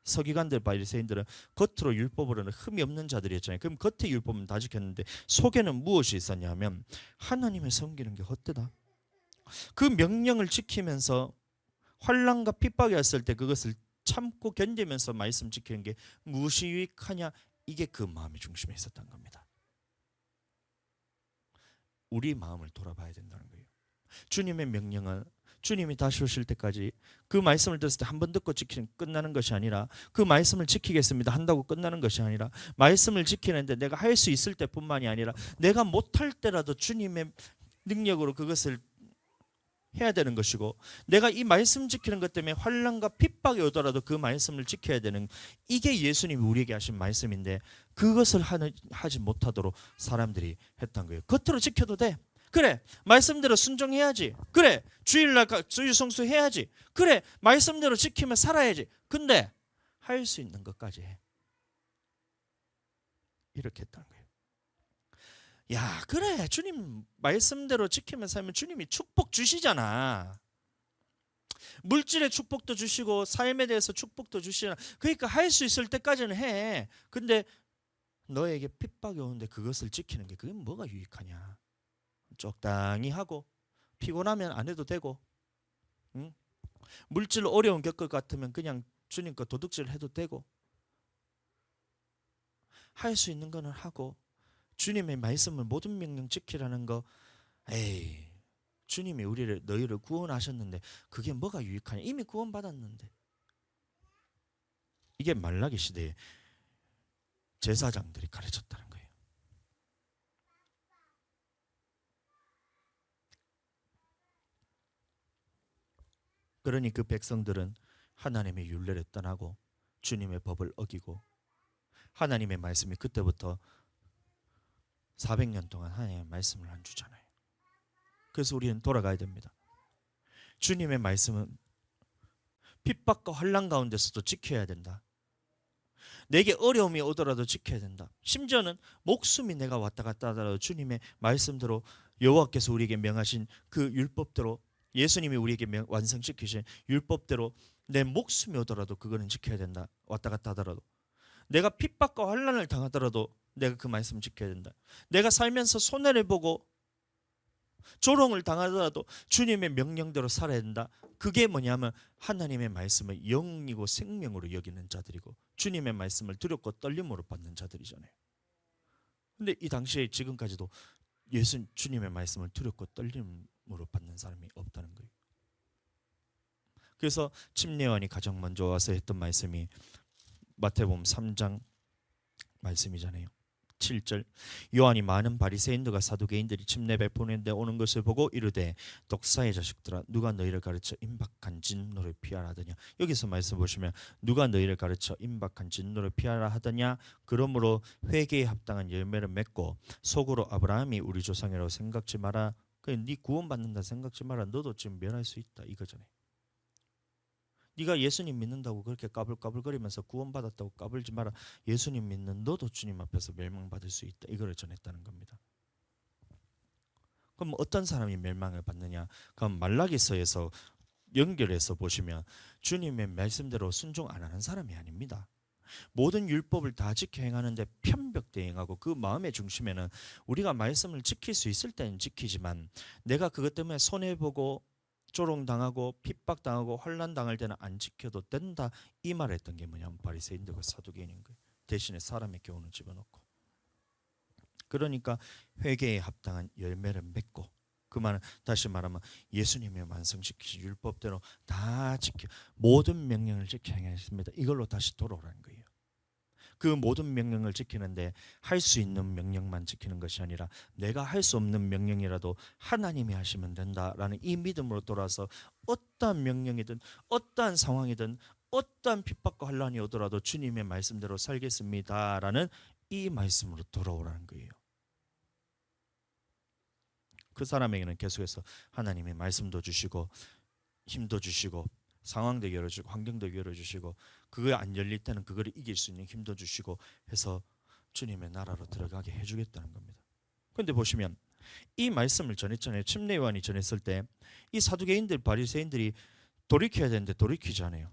서기관들 바리새인들은 겉으로 율법으로는 흠이 없는 자들이었잖아요. 그럼 겉에 율법은 다 지켰는데 속에는 무엇이 있었냐면 하나님을 섬기는 게 헛되다. 그 명령을 지키면서 환난과 핍박이 왔을 때 그것을 참고 견디면서 말씀 지키는 게 무엇이 유익하냐. 이게 그 마음의 중심에 있었던 겁니다. 우리 마음을 돌아봐야 된다는 거예요. 주님의 명령을 주님이 다시 오실 때까지 그 말씀을 들었을 때 한 번 듣고 지키는 끝나는 것이 아니라 그 말씀을 지키겠습니다 한다고 끝나는 것이 아니라 말씀을 지키는데 내가 할 수 있을 때뿐만이 아니라 내가 못할 때라도 주님의 능력으로 그것을 해야 되는 것이고 내가 이 말씀 지키는 것 때문에 환난과 핍박이 오더라도 그 말씀을 지켜야 되는 이게 예수님이 우리에게 하신 말씀인데 그것을 하지 못하도록 사람들이 했던 거예요. 겉으로 지켜도 돼. 그래 말씀대로 순종해야지. 그래 주일날 주일 성수해야지. 그래 말씀대로 지키며 살아야지. 근데 할 수 있는 것까지 해. 이렇게 했다는 거예요. 야 그래 주님 말씀대로 지키며 살면 주님이 축복 주시잖아. 물질의 축복도 주시고 삶에 대해서 축복도 주시잖아. 그러니까 할 수 있을 때까지는 해. 근데 너에게 핍박이 오는데 그것을 지키는 게 그게 뭐가 유익하냐. 적당히 하고 피곤하면 안 해도 되고 응? 물질로 어려운 겪을 것 같으면 그냥 주님 거 도둑질 해도 되고 할 수 있는 거는 하고 주님의 말씀을 모든 명령 지키라는 거 에이 주님이 너희를 구원하셨는데 그게 뭐가 유익하냐. 이미 구원받았는데. 이게 말라기 시대에 제사장들이 가르쳤다는 거예요. 그러니 그 백성들은 하나님의 율례를 떠나고 주님의 법을 어기고 하나님의 말씀이 그때부터 400년 동안 하나님의 말씀을 안 주잖아요. 그래서 우리는 돌아가야 됩니다. 주님의 말씀은 핍박과 환난 가운데서도 지켜야 된다. 내게 어려움이 오더라도 지켜야 된다. 심지어는 목숨이 내가 왔다 갔다 하더라도 주님의 말씀대로 여호와께서 우리에게 명하신 그 율법대로 예수님이 우리에게 완성시키신 율법대로 내 목숨이 오더라도 그거는 지켜야 된다. 왔다 갔다 하더라도 내가 핍박과 환난을 당하더라도 내가 그 말씀 지켜야 된다. 내가 살면서 손해를 보고 조롱을 당하더라도 주님의 명령대로 살아야 된다. 그게 뭐냐면 하나님의 말씀을 영이고 생명으로 여기는 자들이고 주님의 말씀을 두렵고 떨림으로 받는 자들이잖아요. 근데 이 당시에 지금까지도 주님의 말씀을 두렵고 떨림으로 받는 사람이 없다는 거예요. 그래서 침례요한이 가장 먼저 와서 했던 말씀이 마태복음 3장 말씀이잖아요. 7절 요한이 많은 바리새인들과 사두개인들이 침례 베푸는데 오는 것을 보고 이르되 독사의 자식들아 누가 너희를 가르쳐 임박한 진노를 피하라 하더냐. 여기서 말씀 보시면 누가 너희를 가르쳐 임박한 진노를 피하라 하더냐. 그러므로 회개에 합당한 열매를 맺고 속으로 아브라함이 우리 조상이라고 생각지 마라. 네 구원받는다 생각지 마라. 너도 지금 멸할 수 있다 이거잖아요. 네가 예수님 믿는다고 그렇게 까불까불거리면서 구원받았다고 까불지 마라. 예수님 믿는 너도 주님 앞에서 멸망받을 수 있다. 이걸 전했다는 겁니다. 그럼 어떤 사람이 멸망을 받느냐? 그럼 말라기서에서 연결해서 보시면 주님의 말씀대로 순종 안 하는 사람이 아닙니다. 모든 율법을 다 지켜 행하는데 편벽대행하고 그 마음의 중심에는 우리가 말씀을 지킬 수 있을 때는 지키지만 내가 그것 때문에 손해보고 조롱당하고 핍박당하고 혼란당할 때는 안 지켜도 된다, 이 말했던 게 뭐냐면 바리새인들과 사두개인인 거예요. 대신에 사람의 교훈을 집어넣고, 그러니까 회개에 합당한 열매를 맺고, 그 말은 다시 말하면 예수님이 완성시키신 율법대로 다 지켜 모든 명령을 지켜 행했습니다, 이걸로 다시 돌아오라는 거예요. 그 모든 명령을 지키는데 할 수 있는 명령만 지키는 것이 아니라 내가 할 수 없는 명령이라도 하나님이 하시면 된다라는 이 믿음으로 돌아서 어떠한 명령이든 어떠한 상황이든 어떠한 핍박과 환란이 오더라도 주님의 말씀대로 살겠습니다라는 이 말씀으로 돌아오라는 거예요. 그 사람에게는 계속해서 하나님의 말씀도 주시고 힘도 주시고 상황도 열어주고 환경도 열어주시고 그거 안 열릴 때는 그거를 이길 수 있는 힘도 주시고 해서 주님의 나라로 들어가게 해주겠다는 겁니다. 그런데 보시면 이 말씀을 전했잖아요. 침례요한이 전했을 때 이 사두개인들 바리새인들이 돌이켜야 되는데 돌이키지 않아요.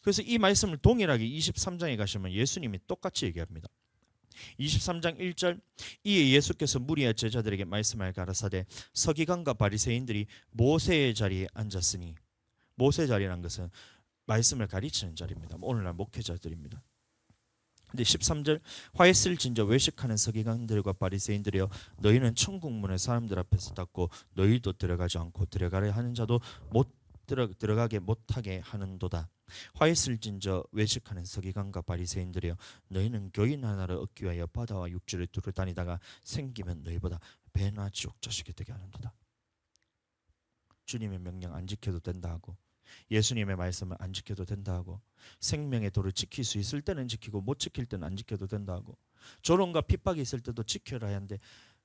그래서 이 말씀을 동일하게 23장에 가시면 예수님이 똑같이 얘기합니다. 23장 1절, 이에 예수께서 무리와 제자들에게 말씀하여 가라사대 서기관과 바리새인들이 모세의 자리에 앉았으니, 모세 자리라는 것은 말씀을 가르치는 자리입니다. 오늘날 목회자들입니다. 근데 13절, 화했을 진저 외식하는 서기관들과 바리새인들이여 너희는 천국 문을 사람들 앞에서 닫고 너희도 들어가지 않고 들어가려 하는 자도 들어가게 못하게 하는도다. 화했을 진저 외식하는 서기관과 바리새인들이여 너희는 교인 하나를 얻기 위하여 바다와 육지를 두루 다니다가 생기면 너희보다 배나 지옥 자식이 되게 하는도다. 주님의 명령 안 지켜도 된다 하고 예수님의 말씀을 안 지켜도 된다 하고 생명의 도를 지킬 수 있을 때는 지키고 못 지킬 때는 안 지켜도 된다 하고 조롱과 핍박이 있을 때도 지켜라 하는데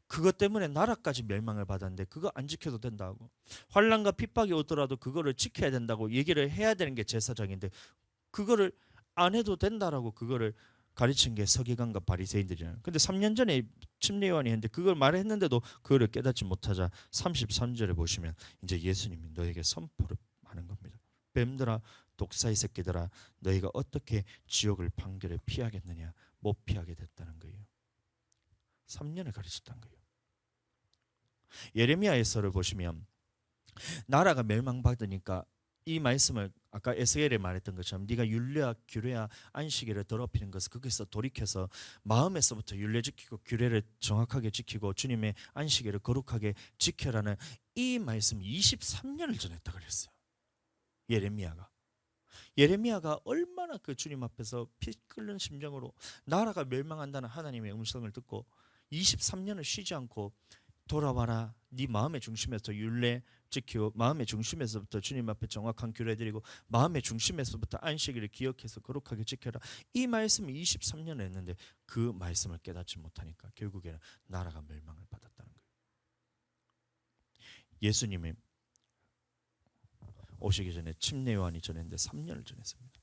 그것 때문에 나라까지 멸망을 받았는데 그거 안 지켜도 된다 하고 환난과 핍박이 오더라도 그거를 지켜야 된다고 얘기를 해야 되는 게 제사장인데 그거를 안 해도 된다라고 그거를 가르친 게 서기관과 바리새인들이잖아요. 근데 3년 전에 침례요한이 했는데 그걸 말했는데도 그거를 깨닫지 못하자 33절에 보시면 이제 예수님이 너에게 선포를 하는 겁니다. 뱀들아 독사의 새끼들아 너희가 어떻게 지옥을 판결에 피하겠느냐, 못 피하게 됐다는 거예요. 3년을 가르쳤다는 거예요. 예레미야에서를 보시면 나라가 멸망받으니까 이 말씀을 아까 에스겔에 말했던 것처럼 네가 율례와 규례와 안식일을 더럽히는 것을 거기서 돌이켜서 마음에서부터 율례 지키고 규례를 정확하게 지키고 주님의 안식일을 거룩하게 지켜라는 이 말씀 23년을 전했다 그랬어요. 예레미야가 얼마나 그 주님 앞에서 피 끓는 심정으로 나라가 멸망한다는 하나님의 음성을 듣고 23년을 쉬지 않고 돌아와라, 네 마음의 중심에서 율례 지키고 마음의 중심에서부터 주님 앞에 정확한 규례 드리고 마음의 중심에서부터 안식일을 기억해서 거룩하게 지켜라, 이 말씀을 23년을 했는데 그 말씀을 깨닫지 못하니까 결국에는 나라가 멸망을 받았다는 거예요. 예수님이 오시기 전에 침례요한이 전했는데 3년을 전했습니다.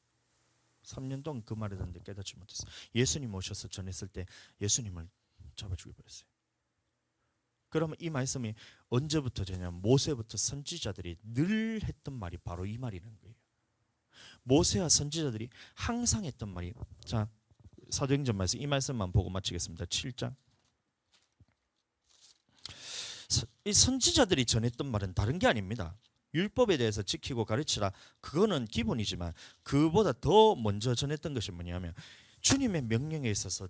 3년 동안 그 말을 듣는데 깨닫지 못했어요. 예수님 오셔서 전했을 때 예수님을 잡아 죽여버렸어요. 그러면 이 말씀이 언제부터 되냐면 모세부터 선지자들이 늘 했던 말이 바로 이 말이라는 거예요. 모세와 선지자들이 항상 했던 말이, 자 사도행전 말씀 이 말씀만 보고 마치겠습니다. 7장. 이 선지자들이 전했던 말은 다른 게 아닙니다. 율법에 대해서 지키고 가르치라, 그거는 기본이지만 그보다 더 먼저 전했던 것이 뭐냐면 주님의 명령에 있어서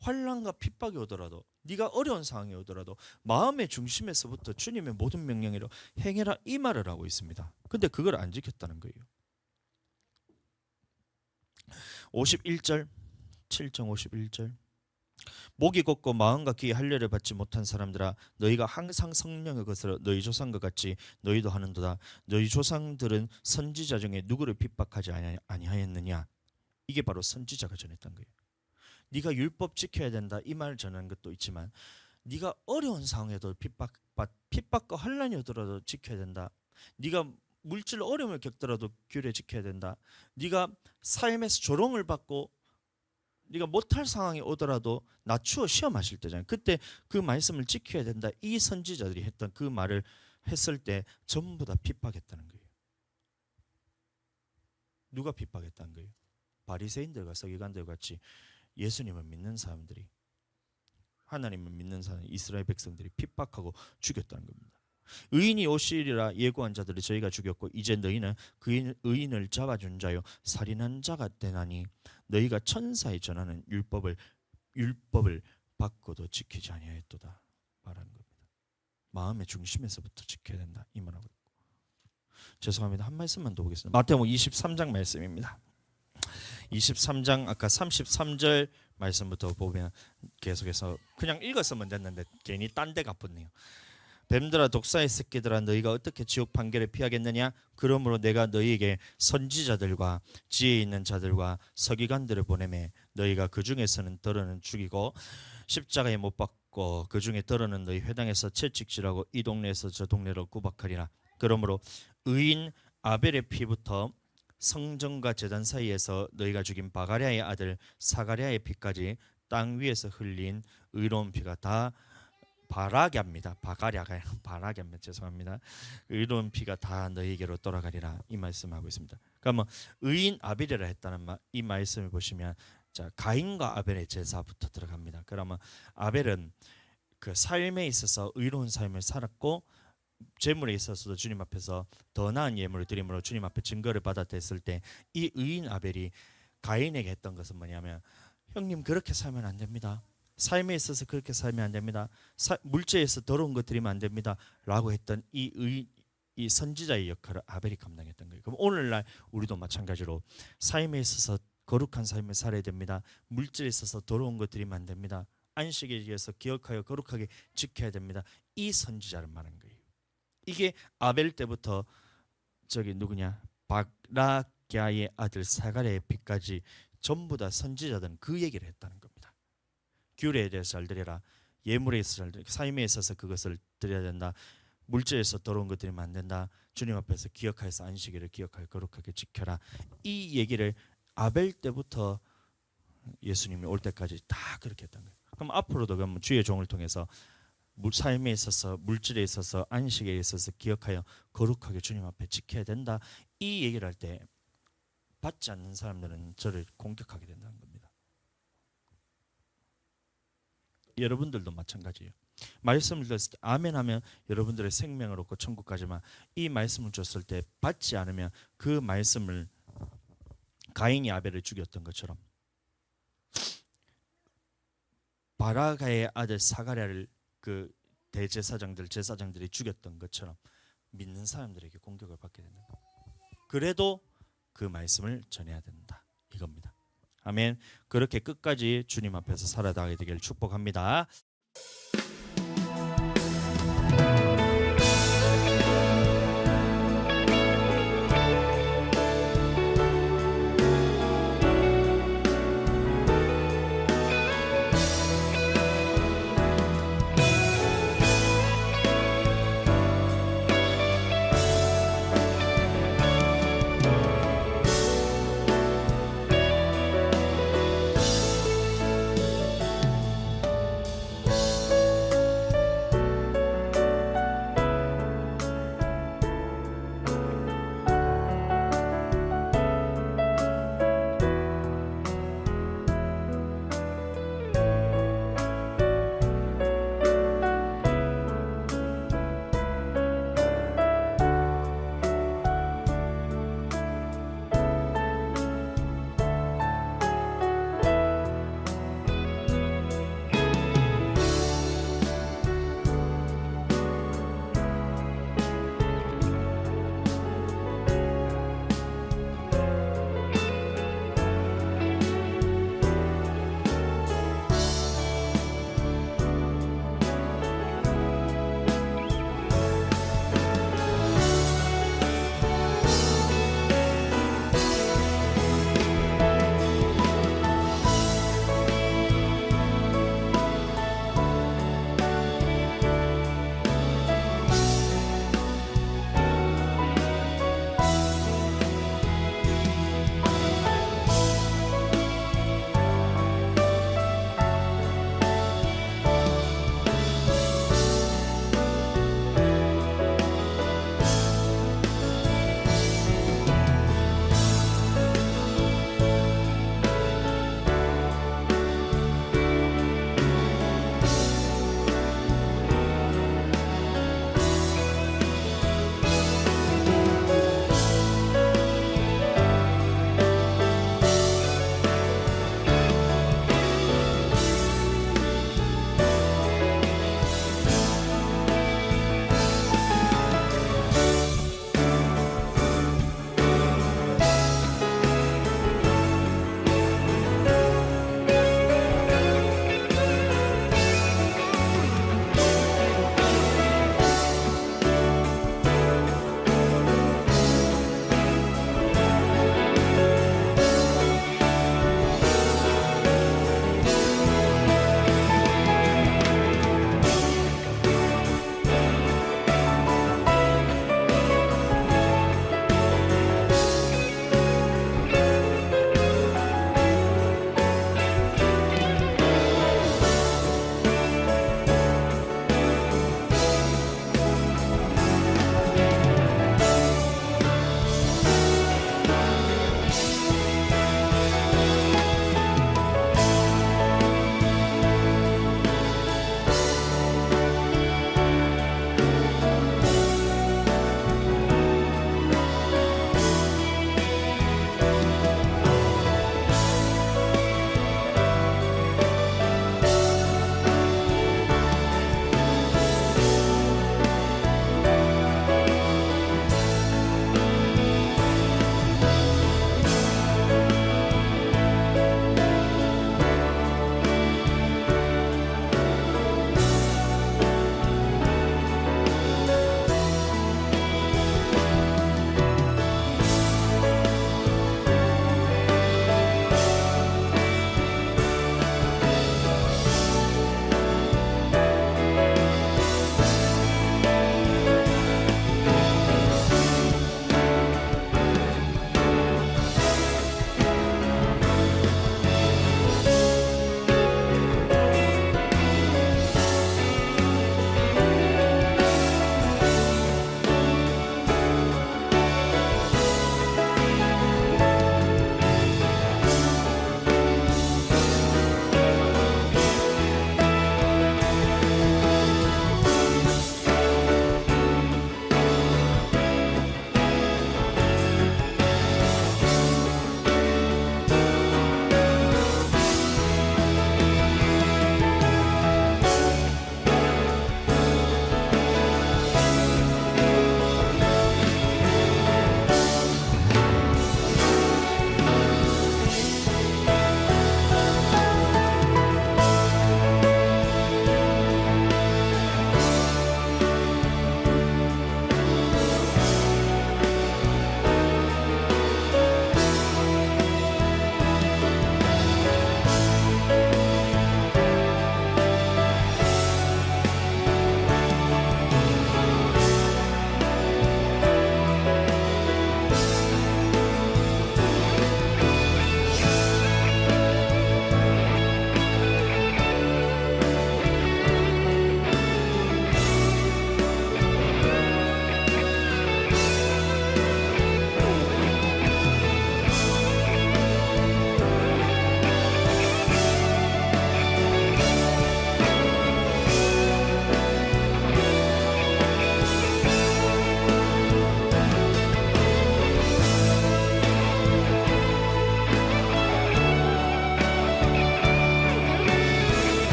환난과 핍박이 오더라도 네가 어려운 상황이 오더라도 마음의 중심에서부터 주님의 모든 명령으로 행해라, 이 말을 하고 있습니다. 근데 그걸 안 지켰다는 거예요. 51절 7장 51절, 목이 걷고 마음과 귀에 할례를 받지 못한 사람들아 너희가 항상 성령의 것을 너희 조상과 같이 너희도 하는도다. 너희 조상들은 선지자 중에 누구를 핍박하지 아니하였느냐. 이게 바로 선지자가 전했던 거예요. 네가 율법 지켜야 된다, 이 말을 전하는 것도 있지만 네가 어려운 상황에도 핍박과 환난이 오더라도 지켜야 된다. 네가 물질 어려움을 겪더라도 규례 지켜야 된다. 네가 삶에서 조롱을 받고 네가 못할 상황이 오더라도 낮추어 시험하실 때잖아요. 그때 그 말씀을 지켜야 된다. 이 선지자들이 했던 그 말을 했을 때 전부 다 핍박했다는 거예요. 누가 핍박했다는 거예요? 바리새인들과 서기관들 같이 예수님을 믿는 사람들이, 하나님을 믿는 사람, 이스라엘 백성들이 핍박하고 죽였다는 겁니다. 의인이 오시리라 예고한 자들을 저희가 죽였고 이제 너희는 그 의인을 잡아준 자요 살인한 자가 되나니 너희가 천사에 전하는 율법을 받고도 지키지 아니하였도다 말하는 겁니다. 마음의 중심에서부터 지켜야 된다 이 말하고 있고. 죄송합니다. 한 말씀만 더 보겠습니다. 마태복음 23장 말씀입니다. 23장 아까 33절 말씀부터 보면 계속해서 그냥 읽었으면 됐는데 괜히 딴 데 가붙네요. 뱀들아 독사의 새끼들아 너희가 어떻게 지옥 판결을 피하겠느냐? 그러므로 내가 너희에게 선지자들과 지혜 있는 자들과 서기관들을 보내매 너희가 그 중에서는 더러는 죽이고 십자가에 못 박고 그 중에 더러는 너희 회당에서 채찍질하고 이 동네에서 저 동네로 구박하리라. 그러므로 의인 아벨의 피부터 성전과 제단 사이에서 너희가 죽인 바가랴의 아들 사가랴의 피까지 땅 위에서 흘린 의로운 피가 다 바라게합니다. 바라게합니다. 죄송합니다. 의로운 피가 다 너희에게로 돌아가리라 이 말씀하고 있습니다. 그러면 의인 아벨이라 했다는 이 말씀을 보시면 자 가인과 아벨의 제사부터 들어갑니다. 그러면 아벨은 그 삶에 있어서 의로운 삶을 살았고 재물에 있어서도 주님 앞에서 더 나은 예물을 드림으로 주님 앞에 증거를 받아댔을 때 이 의인 아벨이 가인에게 했던 것은 뭐냐면 형님 그렇게 살면 안 됩니다. 삶에 있어서 그렇게 살면 안 됩니다. 물질에서 더러운 것 드리면 안 됩니다. 라고 했던 이 선지자의 역할을 아벨이 감당했던 거예요. 그럼 오늘날 우리도 마찬가지로 삶에 있어서 거룩한 삶을 살아야 됩니다. 물질에 있어서 더러운 것 드리면 안 됩니다. 안식에 의해서 기억하여 거룩하게 지켜야 됩니다. 이 선지자를 말하는 거예요. 이게 아벨 때부터 저기 누구냐 바라기아의 아들 사가랴의 피까지 전부 다 선지자들은 그 얘기를 했다는 겁니다. 규례에 대해서 잘 드려라. 예물에 있어서 잘 드려라. 삶에 있어서 그것을 드려야 된다. 물질에서 더러운 것 드리면 안 된다. 주님 앞에서 기억하여서 안식일을 기억하여 거룩하게 지켜라. 이 얘기를 아벨 때부터 예수님이 올 때까지 다 그렇게 했다는 거예요. 그럼 앞으로도 그럼 주의 종을 통해서 삶에 있어서 물질에 있어서 안식에 있어서 기억하여 거룩하게 주님 앞에 지켜야 된다. 이 얘기를 할 때 받지 않는 사람들은 저를 공격하게 된다는 겁니다. 여러분들도 마찬가지예요. 말씀을 들었을 때 아멘 하면 여러분들의 생명을 얻고 천국 가지만 이 말씀을 줬을 때 받지 않으면 그 말씀을 가인이 아벨을 죽였던 것처럼 바라가의 아들 사가랴를 그 대제사장들 제사장들이 죽였던 것처럼 믿는 사람들에게 공격을 받게 된다. 그래도 그 말씀을 전해야 된다 이겁니다. 아멘. 그렇게 끝까지 주님 앞에서 살아가게 되기를 축복합니다.